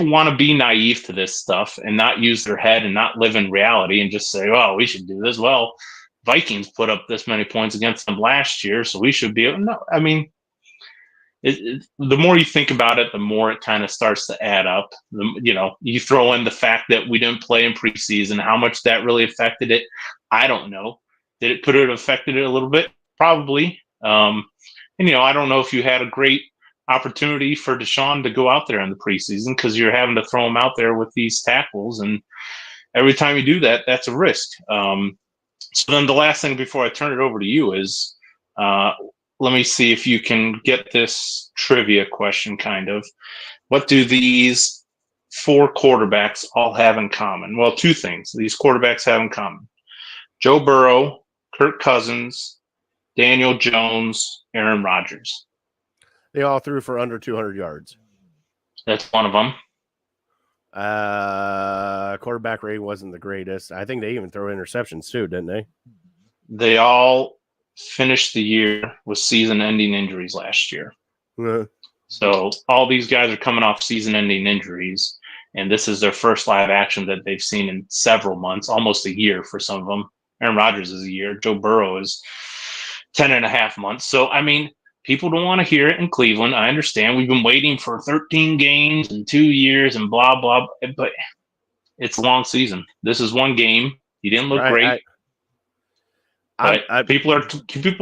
want to be naive to this stuff and not use their head and not live in reality and just say, oh, we should do this. Well, Vikings put up this many points against them last year, so we should be able. No, I mean, the more you think about it, the more it kind of starts to add up. You throw in the fact that we didn't play in preseason, how much that really affected it, I don't know. Did it affected it a little bit? Probably. I don't know if you had a great opportunity for Deshaun to go out there in the preseason because you're having to throw him out there with these tackles, and every time you do that, that's a risk. So then the last thing before I turn it over to you is, let me see if you can get this trivia question kind of. What do these 4 quarterbacks all have in common? Well, 2 things these quarterbacks have in common. Joe Burrow, Kirk Cousins, Daniel Jones, Aaron Rodgers. They all threw for under 200 yards. That's one of them. Quarterback rating wasn't the greatest. I think they even throw interceptions too, didn't they? They all finished the year with season-ending injuries last year. So all these guys are coming off season-ending injuries, and this is their first live action that they've seen in several months, almost a year for some of them. Aaron Rodgers is a year. Joe Burrow is 10.5 months. So, I mean, people don't want to hear it in Cleveland. I understand. We've been waiting for 13 games and 2 years and blah, blah, but it's a long season. This is one game. He didn't look great. People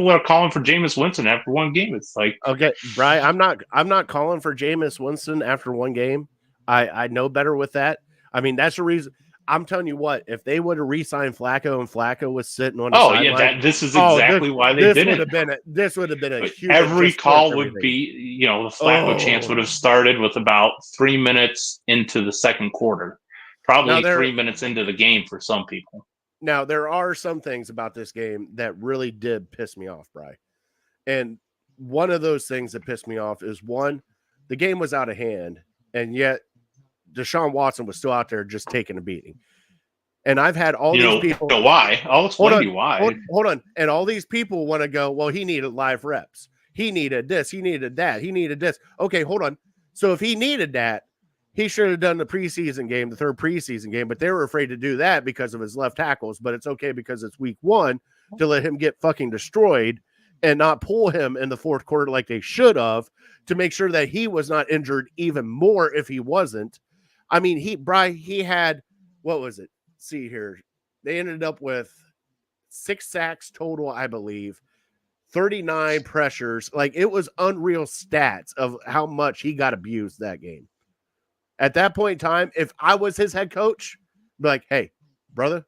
are calling for Jameis Winston after one game. It's like, okay, Brian, I'm not calling for Jameis Winston after one game. I know better with that. I mean, that's the reason. I'm telling you what, if they would have re-signed Flacco and Flacco was sitting on the sideline, this is exactly why they didn't. This would have been a huge. Every call would be, the Flacco chance would have started with about 3 minutes into the second quarter, probably 3 minutes into the game for some people. Now, there are some things about this game that really did piss me off, Bri. And one of those things that pissed me off is, one, the game was out of hand, and yet Deshaun Watson was still out there just taking a beating. And I've had all these people. You know why? I'll explain to you why. Hold on. And all these people want to go, well, he needed live reps. He needed this. He needed that. He needed this. Okay, hold on. So if he needed that, he should have done the preseason game, the third preseason game, but they were afraid to do that because of his left tackles. But it's okay because it's week 1 to let him get fucking destroyed and not pull him in the fourth quarter like they should have to make sure that he was not injured even more if he wasn't. I mean, he had, what was it? See here. They ended up with 6 sacks total, I believe, 39 pressures. Like, it was unreal stats of how much he got abused that game. At that point in time, if I was his head coach, I'd be like, hey, brother,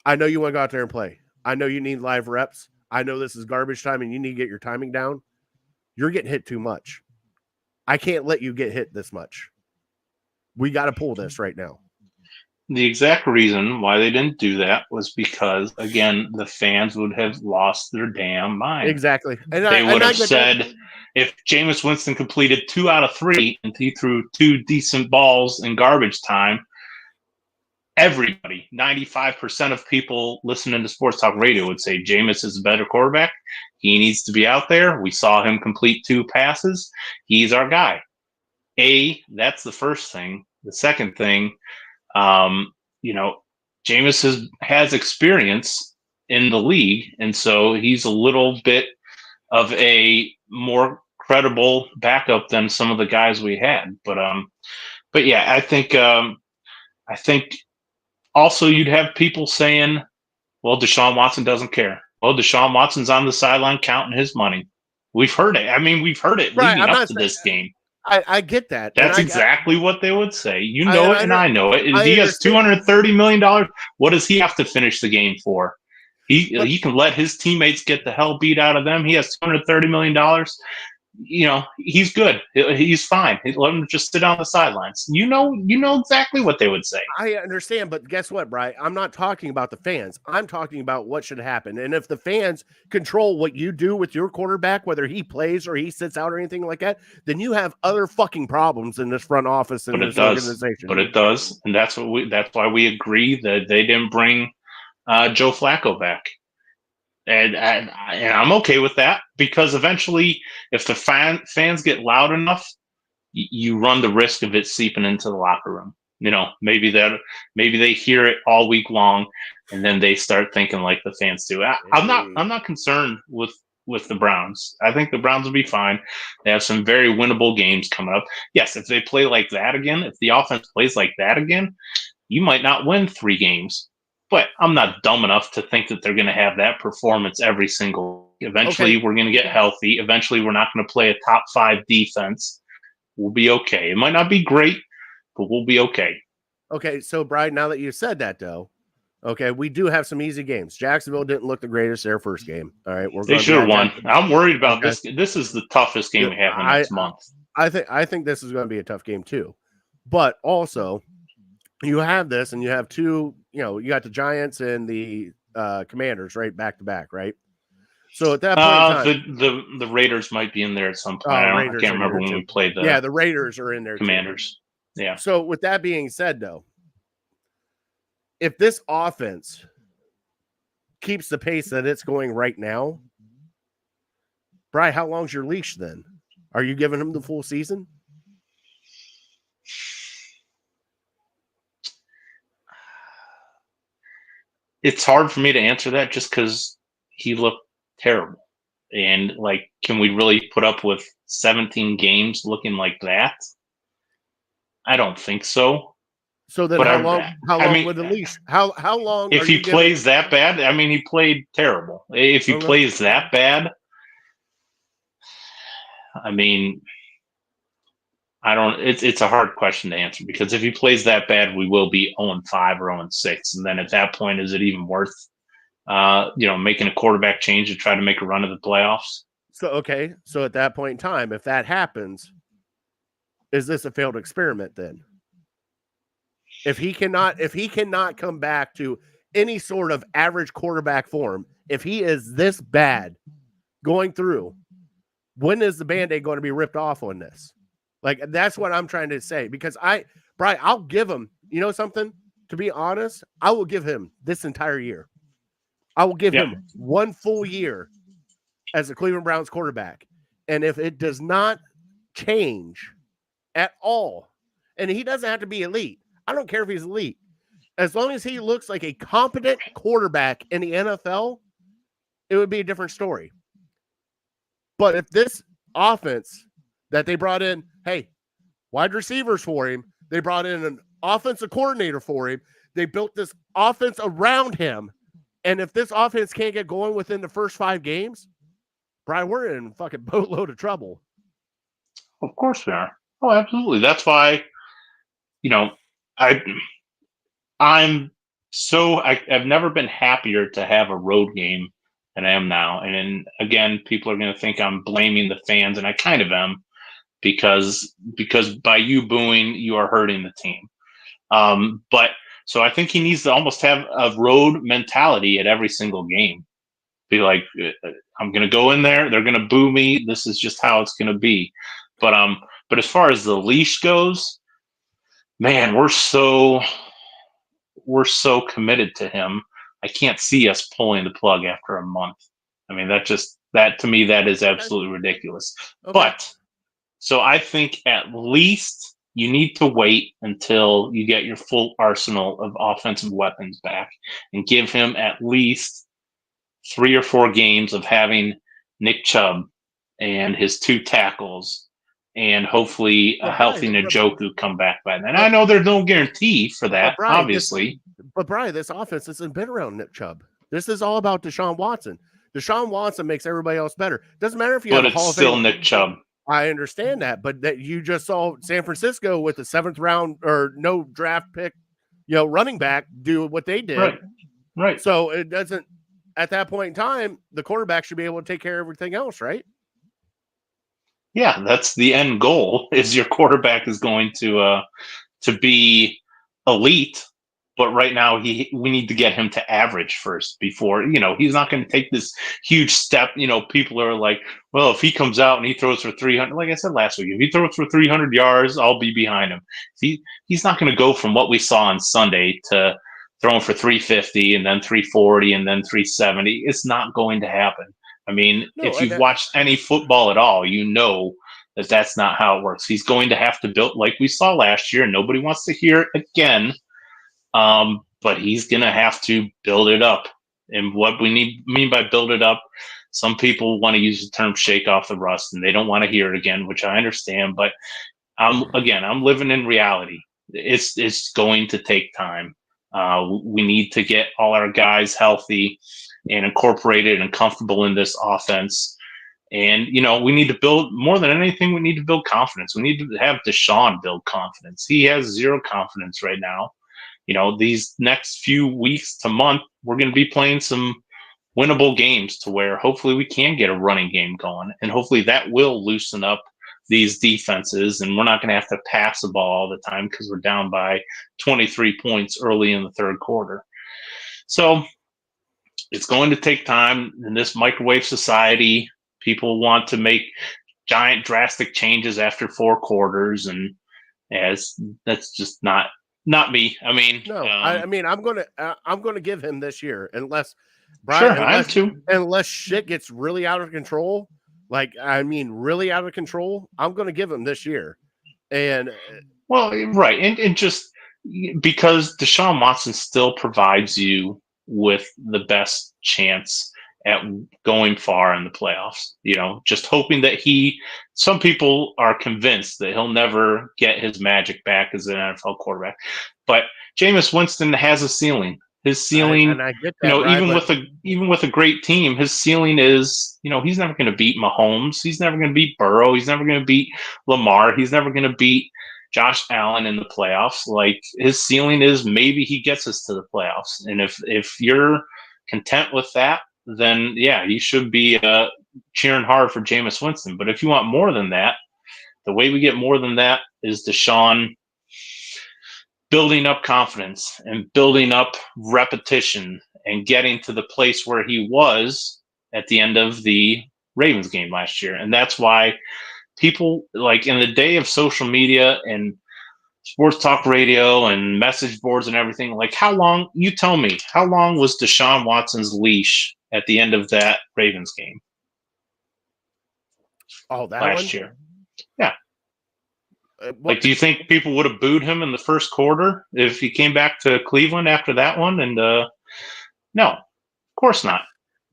I know you want to go out there and play. I know you need live reps. I know this is garbage time and you need to get your timing down. You're getting hit too much. I can't let you get hit this much. We got to pull this right now. The exact reason why they didn't do that was because, again, the fans would have lost their damn mind. Exactly. And they would have said, if Jameis Winston completed 2 out of 3 and he threw 2 decent balls in garbage time, everybody, 95% of people listening to Sports Talk Radio would say Jameis is a better quarterback. He needs to be out there. We saw him complete 2 passes. He's our guy. That's the first thing. The second thing, Jameis has experience in the league, and so he's a little bit of a more credible backup than some of the guys we had. But yeah, I think also you'd have people saying, well, Deshaun Watson doesn't care. Well, Deshaun Watson's on the sideline counting his money. We've heard it. I mean, we've heard it leading up to this game. I get that. That's exactly what they would say. You know it, and I know it. He has $230 million. What does he have to finish the game for? He can let his teammates get the hell beat out of them. He has $230 million. He's good. He's fine. Let him just sit on the sidelines. You know exactly what they would say. I understand, but guess what, Brian? I'm not talking about the fans. I'm talking about what should happen. And if the fans control what you do with your quarterback, whether he plays or he sits out or anything like that, then you have other fucking problems in this front office and this organization. But it does, and that's why we agree that they didn't bring Joe Flacco back. And I'm okay with that, because eventually, if the fans get loud enough, you run the risk of it seeping into the locker room. Maybe they hear it all week long, and then they start thinking like the fans do. I'm not concerned with the Browns. I think the Browns will be fine. They have some very winnable games coming up. Yes, if they play like that again, if the offense plays like that again, you might not win 3 games. But I'm not dumb enough to think that they're going to have that performance every single. Eventually, We're going to get healthy. Eventually, we're not going to play a top 5 defense. We'll be okay. It might not be great, but we'll be okay. Okay, so Brian, now that you said that, though, we do have some easy games. Jacksonville didn't look the greatest their first game. All right, they should have won. I'm worried about this. This is the toughest game we have in next month. I think this is going to be a tough game too, but also you have this, and you have 2. You got the Giants and the Commanders, right, back to back, right? So at that point in time, the Raiders might be in there at some point. I can't remember when we played the. Yeah, the Raiders are in there. Commanders. Too. Yeah. So with that being said, though, if this offense keeps the pace that it's going right now, Brian, how long's your leash then? Are you giving him the full season? It's hard for me to answer that just because he looked terrible. And, can we really put up with 17 games looking like that? I don't think so. So then how long would the leash? How long? If he plays that bad, he played terrible. If he plays that bad, it's a hard question to answer, because if he plays that bad, we will be 0-5 or 0-6. And then at that point, is it even worth, making a quarterback change to try to make a run of the playoffs? So at that point in time, if that happens, is this a failed experiment then? If he cannot come back to any sort of average quarterback form, if he is this bad going through, when is the Band-Aid going to be ripped off on this? That's what I'm trying to say, because Brian, I'll give him, something? to be honest, I will give him this entire year. I will give him 1 full year as a Cleveland Browns quarterback. And if it does not change at all, and he doesn't have to be elite. I don't care if he's elite. As long as he looks like a competent quarterback in the NFL, it would be a different story. But if this offense that they brought in, hey, wide receivers for him, they brought in an offensive coordinator for him, they built this offense around him, and if this offense can't get going within the first 5 games, Brian, we're in fucking boatload of trouble. Of course we are. Oh, absolutely. That's why, I've never been happier to have a road game than I am now. And then, again, people are going to think I'm blaming the fans, and I kind of am, because by you booing, you are hurting the team. But so I think he needs to almost have a road mentality at every single game. Be like, I'm going to go in there. They're going to boo me. This is just how it's going to be. But as far as the leash goes, man, we're so committed to him. I can't see us pulling the plug after a month. I mean, that to me, that is absolutely ridiculous. Okay. But so I think at least you need to wait until you get your full arsenal of offensive weapons back and give him at least 3 or 4 games of having Nick Chubb and his 2 tackles and hopefully a healthy Njoku come back by then. I know there's no guarantee for that, Brian, obviously. But Brian, this offense hasn't been around Nick Chubb. This is all about Deshaun Watson. Deshaun Watson makes everybody else better. Doesn't matter if you have a Hall of Fame. But it's still Nick Chubb. I understand that, but that you just saw San Francisco with the 7th round or no draft pick, running back do what they did. Right. So it doesn't. At that point in time, the quarterback should be able to take care of everything else, right? Yeah, that's the end goal. Is your quarterback is going to be elite, but right now we need to get him to average first before he's not going to take this huge step. People are like, well, if he comes out and he throws for 300, like I said last week, if he throws for 300 yards, I'll be behind him. He's not going to go from what we saw on Sunday to throwing for 350 and then 340 and then 370. It's not going to happen. I mean, if you've watched any football at all, you know that that's not how it works. He's going to have to build, like we saw last year, and nobody wants to hear it again. But he's going to have to build it up. And what we mean by build it up, some people want to use the term shake off the rust, and they don't want to hear it again, which I understand. But I'm living in reality. It's going to take time. We need to get all our guys healthy and incorporated and comfortable in this offense. And, we need to build, more than anything, we need to build confidence. We need to have Deshaun build confidence. He has 0 confidence right now. These next few weeks to month, we're going to be playing some winnable games to where hopefully we can get a running game going. And hopefully that will loosen up these defenses, and we're not going to have to pass the ball all the time because we're down by 23 points early in the 3rd quarter. So it's going to take time in this microwave society. People want to make giant drastic changes after 4 quarters, and that's just not me. I mean, no, I'm going to give him this year unless Brian, sure, I am too. Unless shit gets really out of control. Really out of control, I'm going to give him this year. And well, right. And just because Deshaun Watson still provides you with the best chance at going far in the playoffs, just hoping that some people are convinced that he'll never get his magic back as an NFL quarterback. But Jameis Winston has a ceiling. His ceiling, and I get that, even with a great team, his ceiling is, he's never going to beat Mahomes. He's never going to beat Burrow. He's never going to beat Lamar. He's never going to beat Josh Allen in the playoffs. Like, his ceiling is maybe he gets us to the playoffs. And if you're content with that, then yeah, you should be cheering hard for Jameis Winston. But if you want more than that, the way we get more than that is Deshaun building up confidence and building up repetition and getting to the place where he was at the end of the Ravens game last year. And that's why people, like, in the day of social media and sports talk radio and message boards and everything. Like, how long? You tell me, how long was Deshaun Watson's leash at the end of that Ravens game Oh, that last one? year? Yeah. What- Like, do you think people would have booed him in the first quarter if he came back to Cleveland after that one? And no, of course not.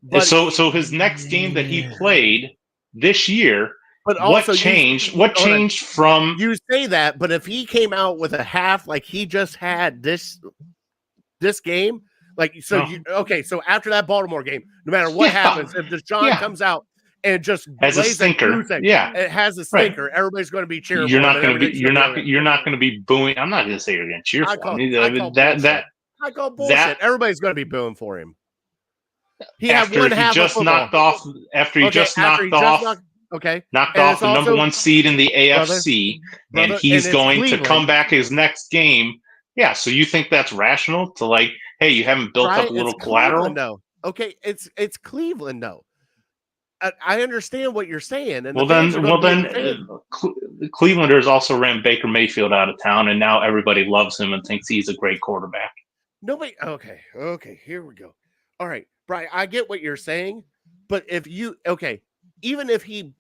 but So his next game that he played this year, but what also changed? What hold on. changed from? You say that, but if he came out with a half like he just had this game, like so No. okay, so after that Baltimore game, no matter what happens, if Deshaun comes out and just Has a lays stinker. goose egg, Yeah. it has a stinker, everybody's going to be cheering. You're for him not and going to be. everything's You're gonna not. be You're not going to be booing. I'm not going to say you're going to cheer I for call- him. I call That I call bullshit. that- Everybody's going to be booing for him. He had after one he half just of football. knocked off. After he Okay, just after knocked he off. okay, Knocked And off it's the number also- 1 seed in the AFC, and brother, he's and it's going to Cleveland. come back his next game. Yeah. So you think that's rational to like? Hey, you haven't built Right? up a little It's collateral. Cleveland, though. Okay, it's Cleveland, though. I understand what you're saying, and Well the fans are then, gonna be fans. the Clevelanders also ran Baker Mayfield out of town, and now everybody loves him and thinks he's a great quarterback. Nobody. Okay, here we go. All right, Brian, I get what you're saying, but if you even if he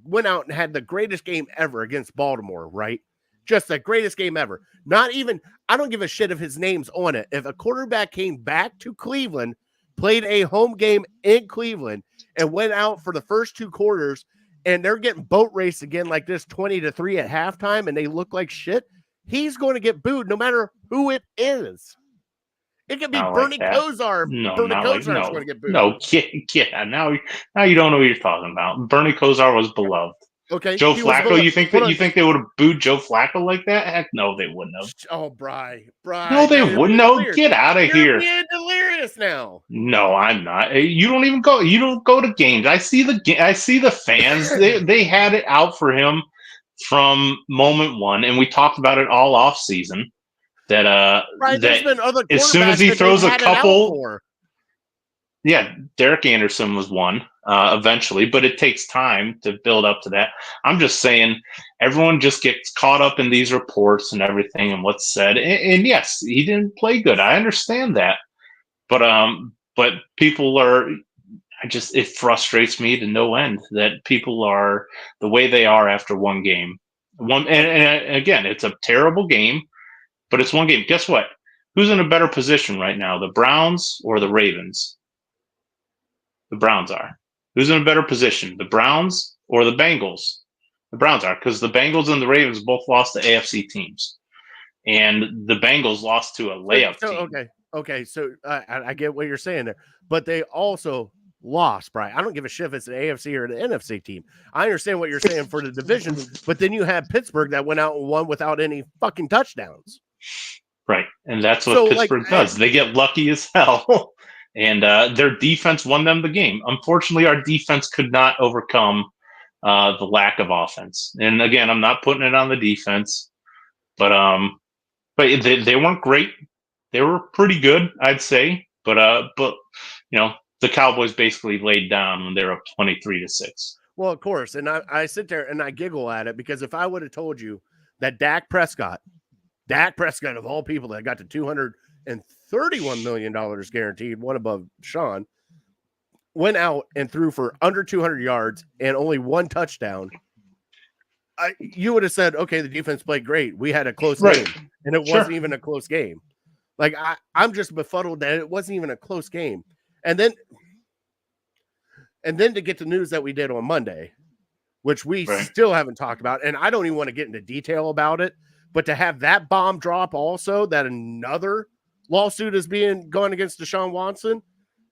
went out and had the greatest game ever against Baltimore, right? Just the greatest game ever. Not even. I don't give a shit if his name's on it. If a quarterback came back to Cleveland, played a home game in Cleveland, and went out for the first 2 quarters, and they're getting boat raced again like this 20-3 at halftime, and they look like shit, he's going to get booed no matter who it is. It could be Not like Bernie that. Kosar. No, Bernie not Kosar's like going to get booed. no. Yeah, now you don't know what you're talking about. Bernie Kosar was beloved. Okay. Joe he was Flacco, below- you think hold that on. you think they would have booed Joe Flacco like that? Heck, no, they wouldn't have. Oh, Bri. No, they wouldn't. No, get out of You're here. being delirious now. No, I'm not. You don't even go. You don't go to games. I see the fans. they had it out for him from moment one, and we talked about it all off season. That Right, there's been other as soon as quarterbacks he that throws they've a had it out couple, for. yeah, Derek Anderson was one eventually, but it takes time to build up to that. I'm just saying, everyone just gets caught up in these reports and everything and what's said. And yes, he didn't play good. I understand that, but people are. It frustrates me to no end that people are the way they are after one game. And again, it's a terrible game, but it's one game. Guess what? Who's in a better position right now, the Browns or the Ravens? The Browns are. Who's in a better position, the Browns or the Bengals? The Browns are, because the Bengals and the Ravens both lost to AFC teams, and the Bengals lost to a layup team. Okay. So I get what you're saying there, but they also lost, Brian. I don't give a shit if it's an AFC or an NFC team. I understand what you're saying for the division, but then you have Pittsburgh that went out and won without any fucking touchdowns. Right, and that's what Pittsburgh does. They get lucky as hell, and their defense won them the game. Unfortunately, our defense could not overcome the lack of offense. And again, I'm not putting it on the defense, but they weren't great. They were pretty good, I'd say. But the Cowboys basically laid down when they were up 23-6. Well, of course, and I sit there and I giggle at it, because if I would have told you that Dak Prescott of all people that got to $231 million guaranteed, one above Sean, went out and threw for under 200 yards and only 1 touchdown, you would have said, okay, the defense played great. We had a close game, and it wasn't even a close game. Like, I'm just befuddled that it wasn't even a close game. And then to get the news that we did on Monday, which we still haven't talked about, and I don't even want to get into detail about it, but to have that bomb drop also, that another lawsuit is being gone against Deshaun Watson,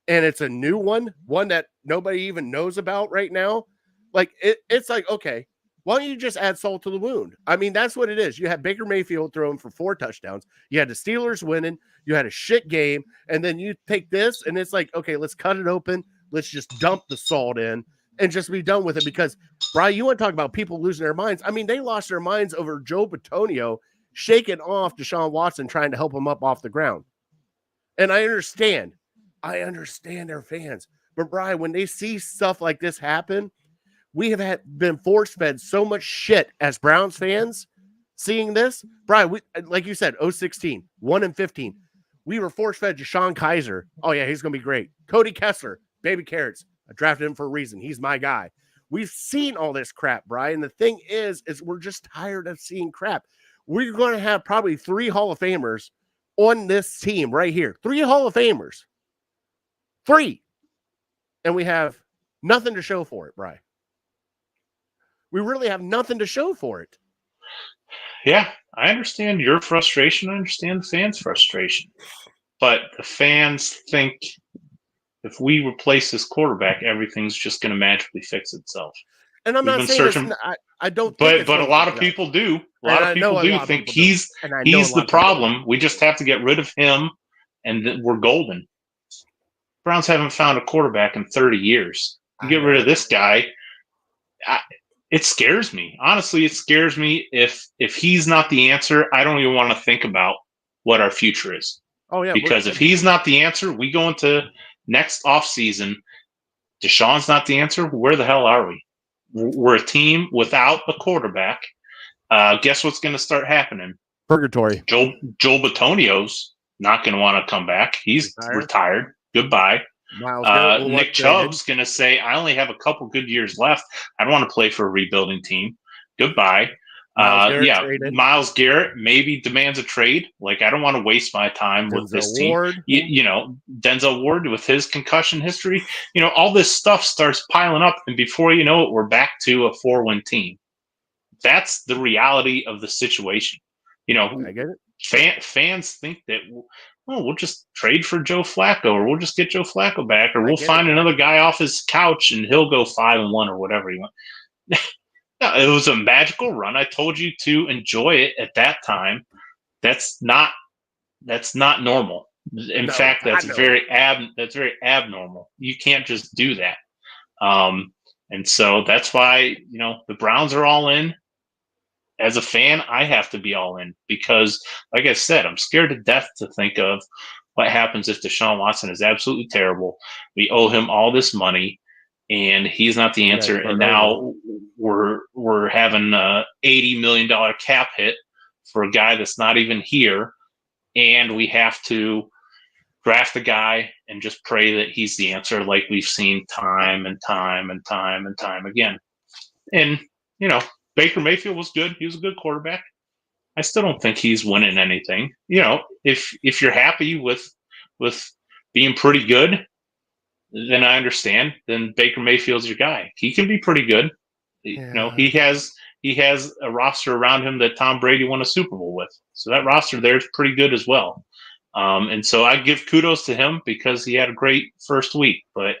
and it's a new one that nobody even knows about right now. Like, it's like, okay, why don't you just add salt to the wound? I mean, that's what it is. You had Baker Mayfield throwing for 4 touchdowns. You had the Steelers winning. You had a shit game. And then you take this, and it's like, okay, let's cut it open. Let's just dump the salt in and just be done with it. Because, Brian, you want to talk about people losing their minds. I mean, they lost their minds over Joe Bitonio shaking off Deshaun Watson, trying to help him up off the ground. And I understand their fans. But, Brian, when they see stuff like this happen, we have been force-fed so much shit as Browns fans seeing this, Brian, we, like you said, 016, 1-15. We were force fed Deshaun Kaiser. Oh, yeah, he's going to be great. Cody Kessler, baby carrots. I drafted him for a reason. He's my guy. We've seen all this crap, Brian. The thing is we're just tired of seeing crap. We're going to have probably 3 Hall of Famers on this team right here. 3 Hall of Famers. 3. And we have nothing to show for it, Brian. We really have nothing to show for it. Yeah, I understand your frustration. I understand the fans' frustration. But the fans think if we replace this quarterback, everything's just going to magically fix itself. And I'm not saying I don't think but a lot of people do. A lot of people do think he's the problem. We just have to get rid of him and we're golden. Browns haven't found a quarterback in 30 years. You get rid of this guy, it scares me. Honestly, it scares me. If he's not the answer, I don't even want to think about what our future is. Oh, yeah. Because if he's not the answer, we go into next offseason, Deshaun's not the answer, where the hell are we? We're a team without a quarterback. Guess what's going to start happening? Purgatory. Joel Bitonio's not going to want to come back. He's retired. Goodbye. Nick Chubb's going to say, I only have a couple good years left. I don't want to play for a rebuilding team. Goodbye. Myles Garrett maybe demands a trade. Like, I don't want to waste my time with this team. You know, Denzel Ward with his concussion history. You know, all this stuff starts piling up, and before you know it, we're back to a 4-win team. That's the reality of the situation. You know, I get it. Fans think that, we'll just trade for Joe Flacco, or we'll just get Joe Flacco back, or we'll find another guy off his couch and he'll go 5-1 or whatever you want. No, it was a magical run. I told you to enjoy it at that time. That's not normal. In fact, that's very abnormal. You can't just do that. And so that's why, you know, the Browns are all in. As a fan, I have to be all in because, like I said, I'm scared to death to think of what happens if Deshaun Watson is absolutely terrible. We owe him all this money, and he's not the answer. And now we're having a $80 million cap hit for a guy that's not even here, and we have to draft a guy and just pray that he's the answer, like we've seen time and time and time and time again. And you know, Baker Mayfield was good. He was a good quarterback. I still don't think he's winning anything. You know, if you're happy with being pretty good, then I understand. Then Baker Mayfield's your guy. He can be pretty good. Yeah. You know, he has a roster around him that Tom Brady won a Super Bowl with. So that roster there is pretty good as well. And so I give kudos to him because he had a great first week. But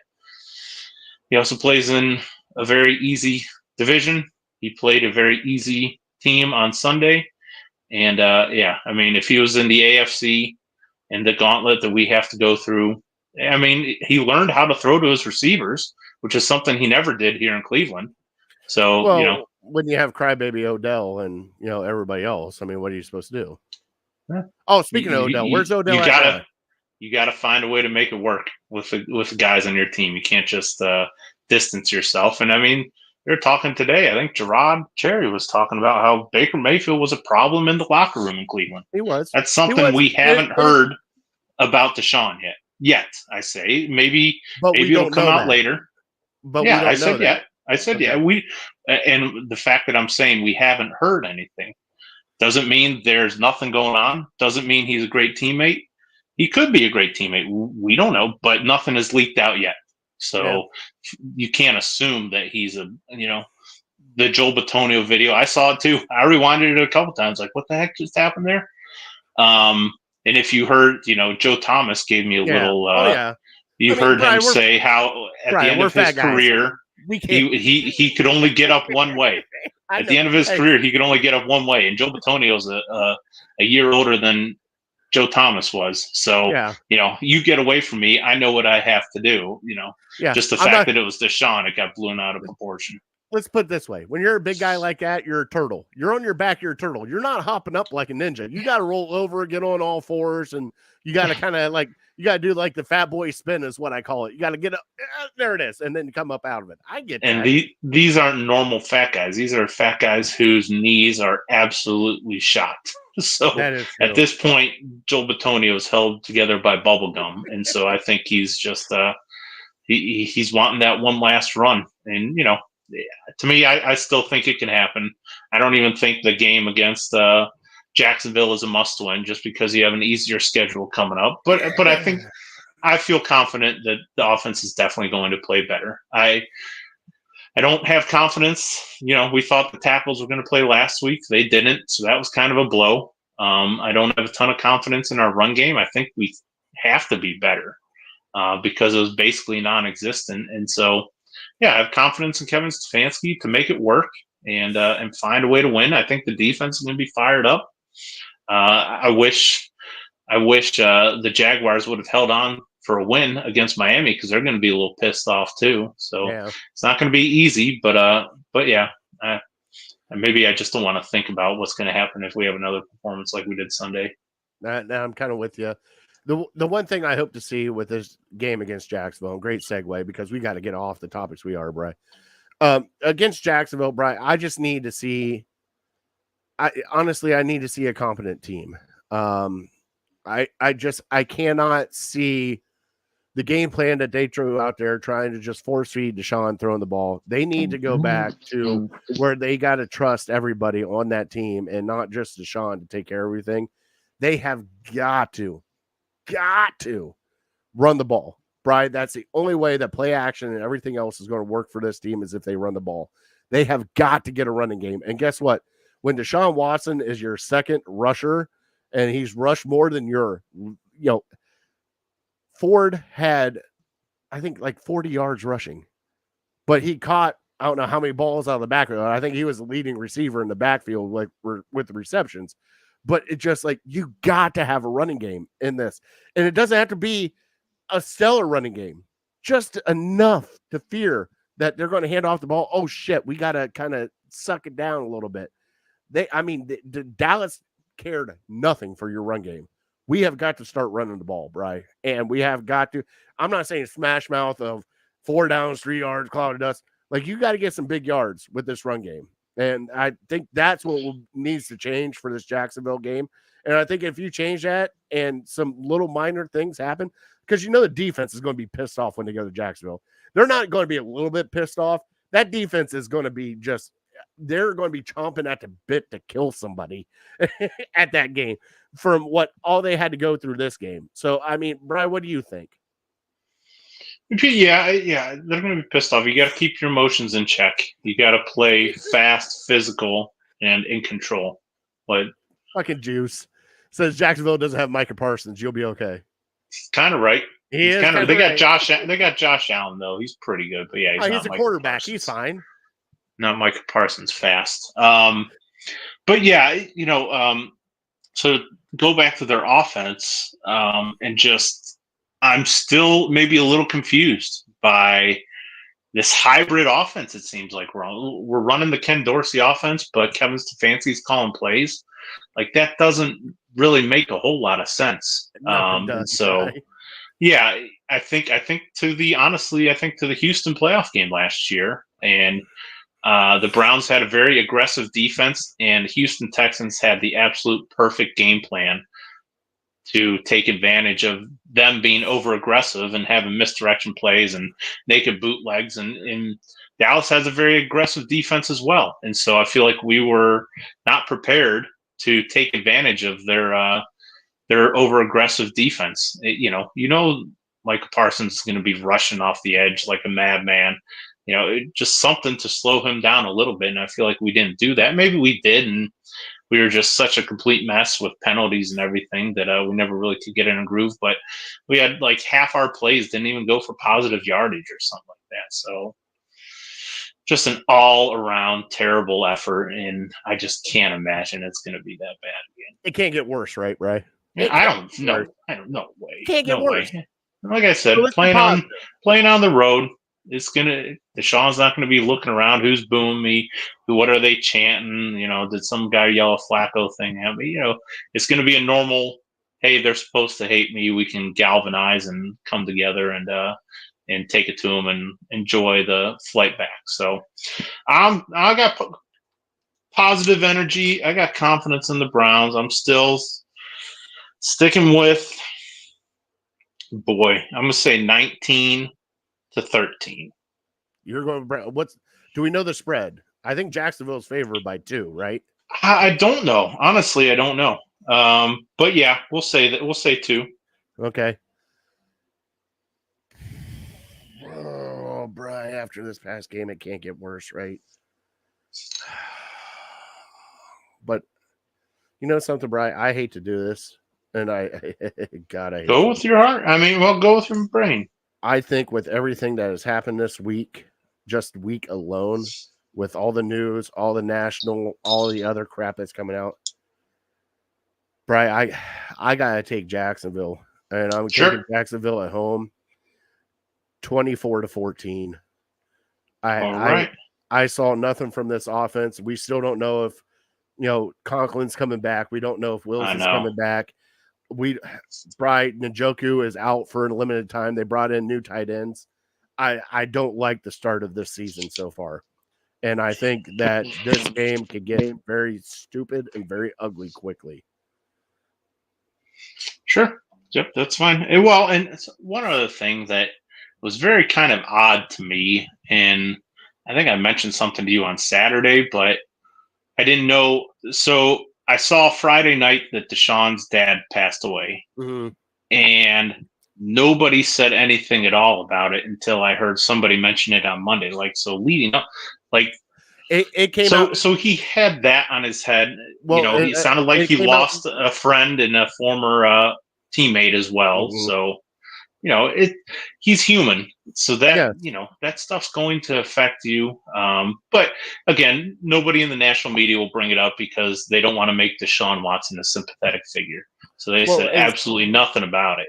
he also plays in a very easy division. He played a very easy team on Sunday. And, I mean, if he was in the AFC and the gauntlet that we have to go through, I mean, he learned how to throw to his receivers, which is something he never did here in Cleveland. So, well, you know. When you have crybaby Odell and, you know, everybody else, I mean, what are you supposed to do? Yeah. Oh, speaking of Odell, where's Odell at? You gotta find a way to make it work with the guys on your team. You can't just distance yourself. And, I mean, they're talking today. I think Gerard Cherry was talking about how Baker Mayfield was a problem in the locker room in Cleveland. He was. That's something we haven't heard about Deshaun yet. I say maybe it'll come out later. But yeah, I said yeah. I said yeah. And the fact that I'm saying we haven't heard anything doesn't mean there's nothing going on. Doesn't mean he's a great teammate. He could be a great teammate. We don't know, but nothing has leaked out yet. So you can't assume that he's the Joel Bitonio video. I saw it too. I rewinded it a couple times. Like, what the heck just happened there? And if you heard, Joe Thomas gave me a little. You heard him say how at the end of his career, he could only get up one way. At the end of his career, he could only get up one way. And Joe Bitonio's a year older than Joe Thomas was. So, you get away from me. I know what I have to do, just the fact that it was Deshaun, it got blown out of proportion. let's put it this way. When you're a big guy like that, you're a turtle. You're on your back, you're a turtle. You're not hopping up like a ninja. You got to roll over, get on all fours, and you got to kind of like, you got to do like the fat boy spin is what I call it. You got to get up, there it is, and then come up out of it. I get that. And these aren't normal fat guys. These are fat guys whose knees are absolutely shot. So at this point, Joel Bitonio is held together by bubble gum. And so I think he's just he's wanting that one last run. And, you know, to me, I still think it can happen. I don't even think the game against Jacksonville is a must-win just because you have an easier schedule coming up. But I feel confident that the offense is definitely going to play better. I don't have confidence. You know, we thought the tackles were going to play last week. They didn't, so that was kind of a blow. I don't have a ton of confidence in our run game. I think we have to be better because it was basically non-existent. And so, yeah, I have confidence in Kevin Stefanski to make it work and find a way to win. I think the defense is going to be fired up. I wish the Jaguars would have held on for a win against Miami because they're going to be a little pissed off too. So It's not going to be easy, but yeah, maybe I just don't want to think about what's going to happen if we have another performance like we did Sunday. Now I'm kind of with you. The one thing I hope to see with this game against Jacksonville, great segue because we got to get off the topics we are, Bry. Against Jacksonville, Bry, I just need to see. I need to see a competent team. I cannot see the game plan that they threw out there trying to just force feed Deshaun throwing the ball. They need to go back to where they got to trust everybody on that team and not just Deshaun to take care of everything. They have got to run the ball. Brian, that's the only way that play action and everything else is going to work for this team is if they run the ball. They have got to get a running game. And guess what? When Deshaun Watson is your second rusher and he's rushed more than Ford had, I think, like 40 yards rushing, but he caught, I don't know how many balls out of the backfield. I think he was the leading receiver in the backfield with the receptions. But it's just like you got to have a running game in this. And it doesn't have to be a stellar running game, just enough to fear that they're going to hand off the ball. Oh, shit, we got to kind of suck it down a little bit. The Dallas cared nothing for your run game. We have got to start running the ball, Bri. And we have got to, I'm not saying smash mouth of 4 downs, 3 yards, cloud of dust. Like, you got to get some big yards with this run game. And I think that's what needs to change for this Jacksonville game. And I think if you change that and some little minor things happen, because the defense is going to be pissed off when they go to Jacksonville. They're not going to be a little bit pissed off. That defense is going to be they're going to be chomping at the bit to kill somebody at that game from all they had to go through this game. So, I mean, Brian, what do you think? Yeah, they're going to be pissed off. You got to keep your emotions in check. You got to play fast, physical, and in control. But fucking Juice says Jacksonville doesn't have Micah Parsons. You'll be okay. He's kind of right. They got Josh. They got Josh Allen though. He's pretty good. But yeah, he's a quarterback. Parsons. He's fine. Not Micah Parsons fast. But yeah, so go back to their offense and just. I'm still maybe a little confused by this hybrid offense. It seems like we're running the Ken Dorsey offense, but Kevin Stefanski's calling plays. Like that doesn't really make a whole lot of sense. Yeah, I think to the Houston playoff game last year, and the Browns had a very aggressive defense, and the Houston Texans had the absolute perfect game plan to take advantage of them being over aggressive and having misdirection plays and naked bootlegs. And Dallas has a very aggressive defense as well. And so I feel like we were not prepared to take advantage of their over aggressive defense. Micah Parsons is going to be rushing off the edge like a madman, just something to slow him down a little bit. And I feel like we didn't do that. Maybe we did. And we were just such a complete mess with penalties and everything that we never really could get in a groove. But we had like half our plays didn't even go for positive yardage or something like that. So just an all-around terrible effort, and I just can't imagine it's going to be that bad again. It can't get worse, right? I don't know. No way. Can't get worse. Way. Like I said, playing on the road. Deshaun's not gonna be looking around. Who's booing me? What are they chanting? Did some guy yell a Flacco thing at me? It's gonna be a normal. Hey, they're supposed to hate me. We can galvanize and come together and take it to them and enjoy the flight back. So, I got positive energy. I got confidence in the Browns. I'm still sticking with. Boy, I'm gonna say 19-13. You're going. Do we know the spread? I think Jacksonville's favored by 2, right? I don't know. Honestly, I don't know. But yeah, we'll say that. We'll say 2. Okay. Oh, Brian, after this past game, it can't get worse, right? But you know something, Brian? I hate to do this, and I hate go with your heart. Go with your brain. I think with everything that has happened this week, just week alone, with all the news, all the national, all the other crap that's coming out, Brian, I gotta take Jacksonville, and I'm taking Jacksonville at home, 24-14. All right. I saw nothing from this offense. We still don't know if Conklin's coming back. We don't know if Wilson's coming back. Brian Njoku is out for a limited time. They brought in new tight ends. I don't like the start of this season so far. And I think that this game could get very stupid and very ugly quickly. Sure. Yep, that's fine. And it's one other thing that was very kind of odd to me, and I think I mentioned something to you on Saturday, but I didn't know. So I saw Friday night that Deshaun's dad passed away, and nobody said anything at all about it until I heard somebody mention it on Monday. So leading up, it came out. So he had that on his head. Well, it sounded like he lost a friend and a former teammate as well. So, he's human. So that, that stuff's going to affect you. But again, nobody in the national media will bring it up because they don't want to make Deshaun Watson a sympathetic figure. So they said absolutely nothing about it.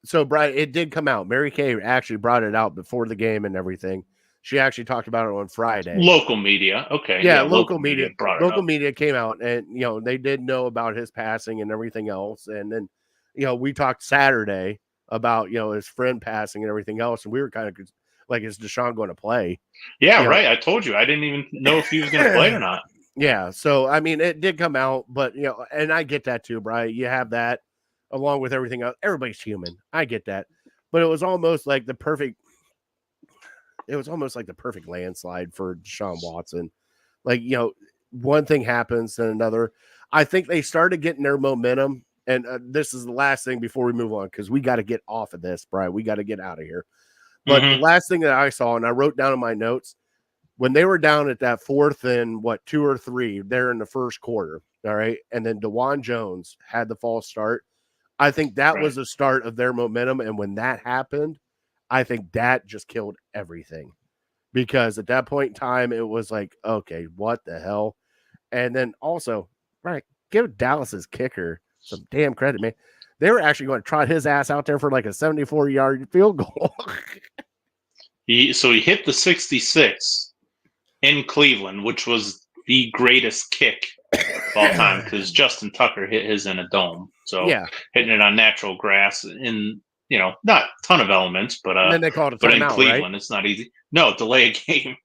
So, Brian, it did come out. Mary Kay actually brought it out before the game and everything. She actually talked about it on Friday. Local media. Okay. Yeah, local media brought it up. Local media came out and, they did know about his passing and everything else. And then, we talked Saturday about, his friend passing and everything else. And we were kind of like, is Deshaun going to play? Yeah, right. I told you. I didn't even know if he was going to play or not. Yeah. So, it did come out. But, and I get that too, Brian. You have that along with everything else. Everybody's human. I get that. But it was almost like the perfect landslide for Deshaun Watson. One thing happens, then another. I think they started getting their momentum. And this is the last thing before we move on, because we got to get off of this, Brian. We got to get out of here. But the last thing that I saw, and I wrote down in my notes, when they were down at that 4th and 2 or 3 there in the first quarter, all right, and then DeJuan Jones had the false start. I think that was the start of their momentum. And when that happened, I think that just killed everything, because at that point in time, it was like, okay, what the hell? And then also, right, give Dallas's kicker some damn credit, man. They were actually going to trot his ass out there for like a 74-yard field goal. He hit the 66 in Cleveland, which was the greatest kick of all time, because Justin Tucker hit his in a dome. So hitting it on natural grass in, not a ton of elements, but and then they called it but in out, Cleveland, right? It's not easy. No, delay a game.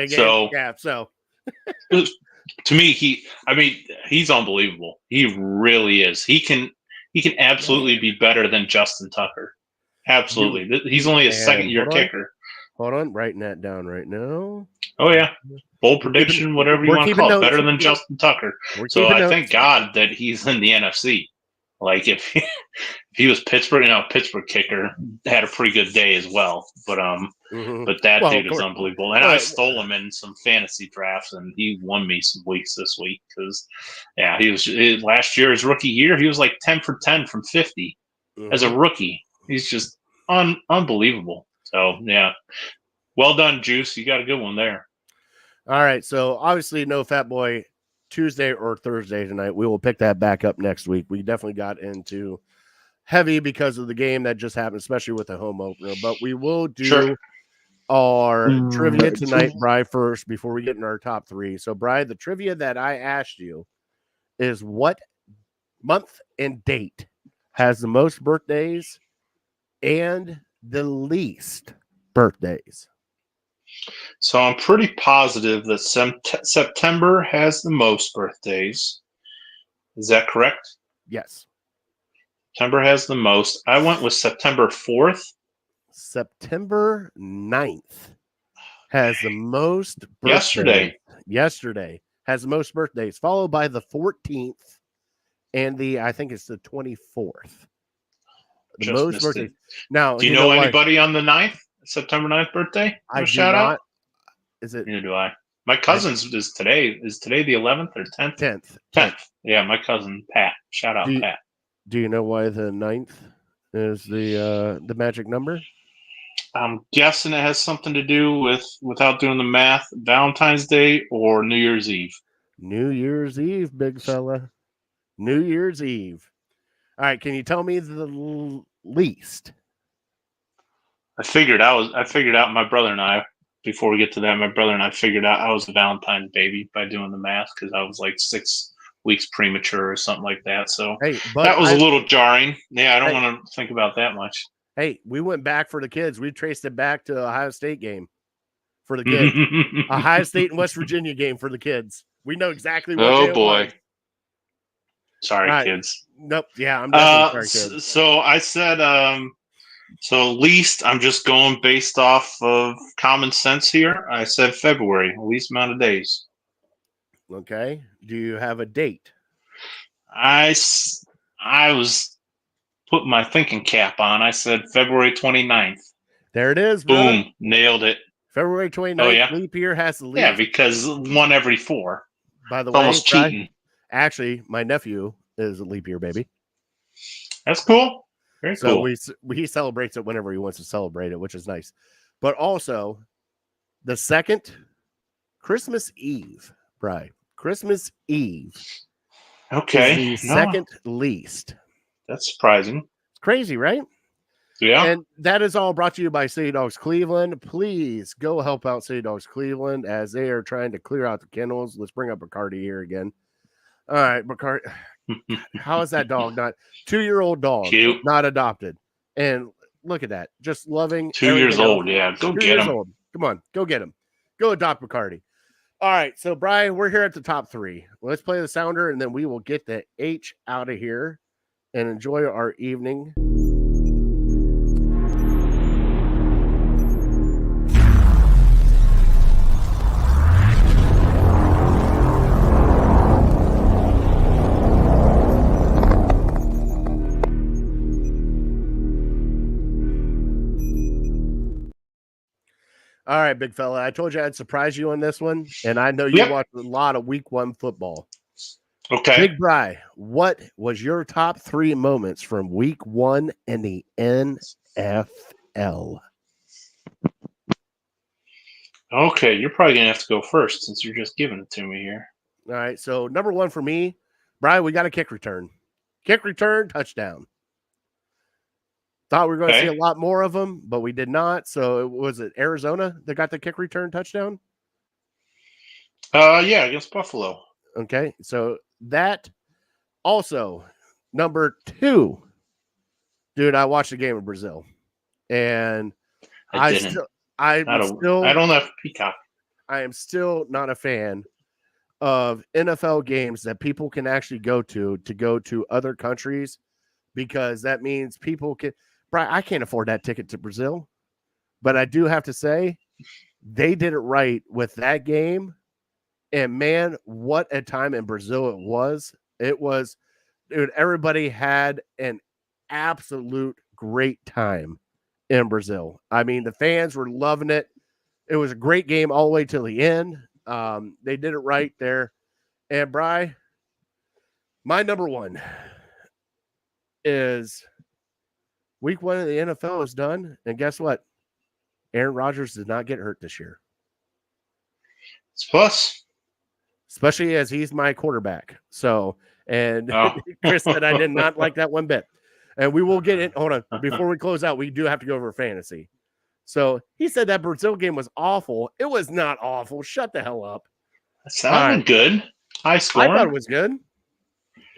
So to me, he's unbelievable. He really is. He can absolutely be better than Justin Tucker. Absolutely. He's only a second-year kicker. Hold on, writing that down right now. Oh, yeah. Bold prediction, whatever you want to call it. Better than Justin Tucker. So I thank God that he's in the NFC. Like, if he was Pittsburgh, Pittsburgh kicker had a pretty good day as well. But that dude is unbelievable. And I stole him in some fantasy drafts, and he won me some weeks this week. Because, he was last year, his rookie year, he was like 10 for 10 from 50 as a rookie. He's just unbelievable. So, yeah. Well done, Juice. You got a good one there. All right. So, obviously, no Fat Boy Tuesday or Thursday tonight. We will pick that back up next week. We definitely got into heavy because of the game that just happened, especially with the home opener. But we will do our trivia tonight, Bri, first before we get in our top three. So, Bri, the trivia that I asked you is what month and date has the most birthdays and the least birthdays? So I'm pretty positive that September has the most birthdays. Is that correct? Yes. September has the most. I went with September 4th. September 9th has the most birthdays. Yesterday has the most birthdays, followed by the 14th and I think it's the 24th. The Just most missed birthdays. it. Now, Do you know anybody on the 9th? September 9th birthday? I do shout not. out? Is it? Neither do I. My cousin's is today. Is today the 11th or 10th? 10th. Yeah, my cousin Pat. Shout out Pat. Do you know why the 9th is the magic number? I'm guessing it has something to do with, without doing the math, Valentine's Day or New Year's Eve. New Year's Eve, big fella. New Year's Eve. All right, can you tell me the least? I figured out my brother and I, before we get to that, my brother and I figured out I was a Valentine's baby by doing the math because I was like 6 weeks premature or something like that. So that was a little jarring. Yeah, I don't want to think about that much. Hey, we went back for the kids. We traced it back to Ohio State game for the kids. Ohio State and West Virginia game for the kids. We know exactly what Oh, day boy. it was. Sorry, kids. Nope. Yeah, I'm definitely sorry, kids. So I said, so least, I'm just going based off of common sense here. I said February, least amount of days. Okay. Do you have a date? I was putting my thinking cap on. I said February 29th. There it is, Boom. brother. Nailed it. February 29th, oh, yeah? Leap year has the least. Yeah, because 1 every 4. By the it's way, almost cheating. Actually, my nephew is a leap year baby. That's cool. Very cool. So he celebrates it whenever he wants to celebrate it, which is nice. But also, the second, Christmas Eve, Bri. Christmas Eve. Okay. Is the second least. That's surprising. It's crazy, right? Yeah. And that is all brought to you by City Dogs Cleveland. Please go help out City Dogs Cleveland as they are trying to clear out the kennels. Let's bring up Bacardi here again. All right, Bacardi. How is that dog not 2-year-old dog? Cute. Not adopted. And look at that. Just loving. 2 years old. Yeah. Go get him. Old. Come on. Go get him. Go adopt Bacardi. All right. So, Brian, we're here at the top 3. Let's play the sounder and then we will get the H out of here and enjoy our evening. All right, big fella. I told you I'd surprise you on this one, and I know you watched a lot of Week 1 football. Okay. Big Bri, what was your top 3 moments from Week 1 in the NFL? Okay, you're probably going to have to go first since you're just giving it to me here. All right, so number 1 for me, Bri, we got a kick return. Kick return, touchdown. Thought we were going to see a lot more of them, but we did not. So was it Arizona that got the kick return touchdown? Yeah, against Buffalo. Okay, so that also number 2, dude. I watched the game in Brazil, and I don't have Peacock. I am still not a fan of NFL games that people can actually go to other countries because that means people can. Brian, I can't afford that ticket to Brazil, but I do have to say they did it right with that game. And man, what a time in Brazil it was. It was, dude, everybody had an absolute great time in Brazil. I mean, the fans were loving it. It was a great game all the way till the end. They did it right there. And Bri, my number 1 is Week 1 of the NFL is done. And guess what? Aaron Rodgers did not get hurt this year. It's plus. Especially as he's my quarterback. So, and Chris said I did not like that one bit. And we will get it. Hold on. Before we close out, we do have to go over fantasy. So he said that Brazil game was awful. It was not awful. Shut the hell up. That sounded right. good. High score. I thought it was good.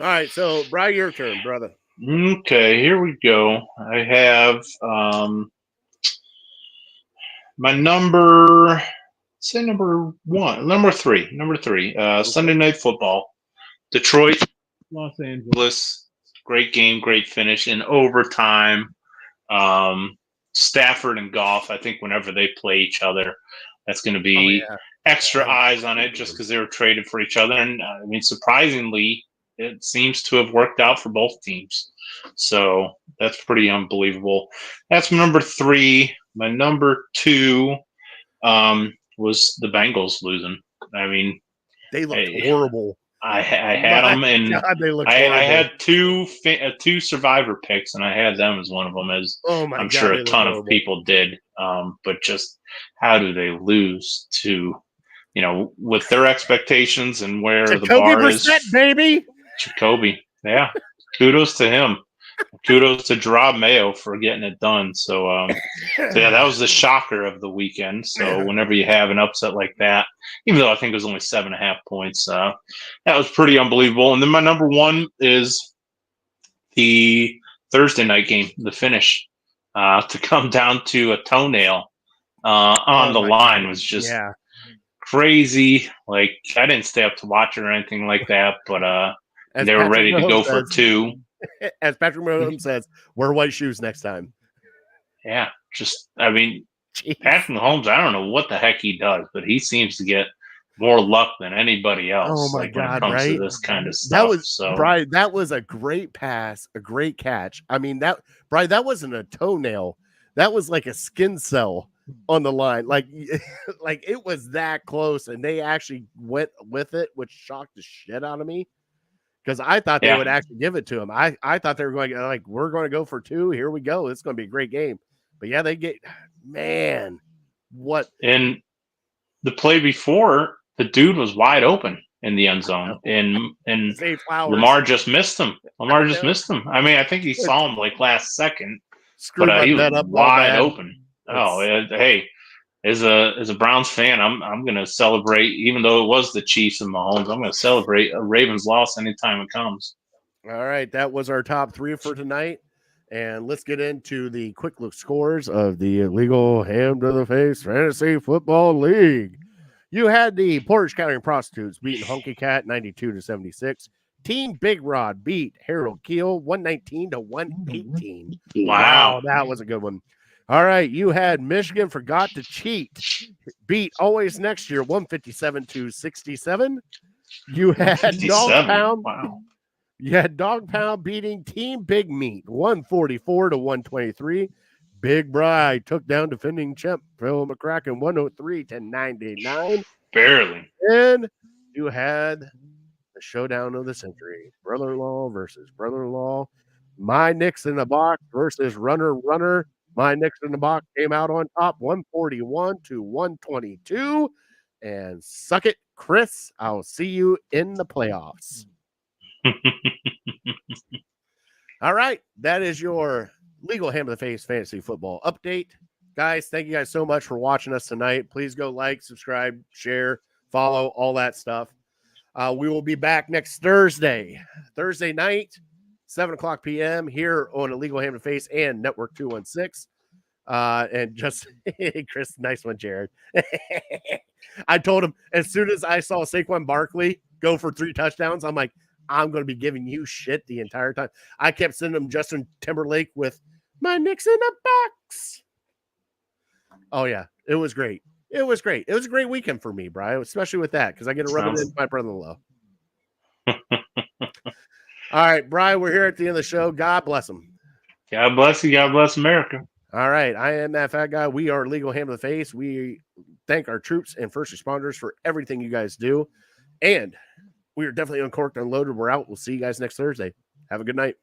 All right, so Brian, your turn, brother. Okay, here we go. I have my number three. Sunday Night Football. Detroit, Los Angeles. Great game, great finish in overtime. Stafford and Goff, I think whenever they play each other, that's going to be extra eyes on it just because they were traded for each other. And I mean, surprisingly, it seems to have worked out for both teams. So that's pretty unbelievable. That's my number three. My number two was the Bengals losing. I mean, they looked horrible. I had them, and God, they looked I horrible. had two survivor picks, and I had them as one of them. As I'm sure a ton of people did. But just how do they lose to, with their expectations and where the bar is, baby? Jacoby, yeah, kudos to him. Kudos to Gerard Mayo for getting it done. So yeah, that was the shocker of the weekend. So whenever you have an upset like that, even though I think it was only 7.5 points, that was pretty unbelievable. And then my number one is the Thursday night game, the finish, to come down to a toenail on the line was just crazy. Like, I didn't stay up to watch it or anything like that, but they were ready to go for two. As Patrick Mahomes says, wear white shoes next time. Yeah, Patrick Mahomes, I don't know what the heck he does, but he seems to get more luck than anybody else. Oh my God, when it comes to this kind of stuff. Brian, that was a great pass, a great catch. I mean, Brian, that wasn't a toenail. That was like a skin cell on the line. Like it was that close, and they actually went with it, which shocked the shit out of me. Because I thought they would actually give it to him. I thought they were going to we're going to go for two. Here we go. It's going to be a great game. But yeah, what? And the play before, the dude was wide open in the end zone, and Lamar just missed him. Missed him. I mean, I think he saw him like last second, but he was wide open. Hey. As a Browns fan, I'm going to celebrate, even though it was the Chiefs and Mahomes. I'm going to celebrate a Ravens loss anytime it comes. All right, that was our top three for tonight, and let's get into the quick look scores of the Illegal Ham to the Face Fantasy Football League. You had the Portage County Prostitutes beating Hunky Cat 92-76. Team Big Rod beat Harold Keel 119-118. Wow, that was a good one. All right, you had Michigan Forgot to Cheat beat Always Next Year 157-67. You had Dog Pound. Wow. You had Dog Pound beating Team Big Meat 144-123. Big Bri took down defending champ Phil McCracken 103-99. Barely. And you had the showdown of the century: brother-in-law versus brother-in-law. My Knicks in the Box versus Runner. My Knicks in the Box came out on top 141-122. And suck it, Chris. I'll see you in the playoffs. All right. That is your Legal Ham of the Face Fantasy Football update. Guys, thank you guys so much for watching us tonight. Please go like, subscribe, share, follow, all that stuff. We will be back next Thursday night. 7:00 p.m. here on Illegal Ham to Face and Network 216. And just Chris, nice one, Jared. I told him as soon as I saw Saquon Barkley go for 3 touchdowns, I'm like, I'm going to be giving you shit the entire time. I kept sending him Justin Timberlake with my Knicks in the Box. Oh yeah, it was great. It was great. It was a great weekend for me, Brian, especially with that because I get to rub it into my brother-in-law. All right, Brian, we're here at the end of the show. God bless him. God bless you. God bless America. All right, I am that fat guy. We are Legal Ham of the Face. We thank our troops and first responders for everything you guys do. And we are definitely uncorked, unloaded. We're out. We'll see you guys next Thursday. Have a good night.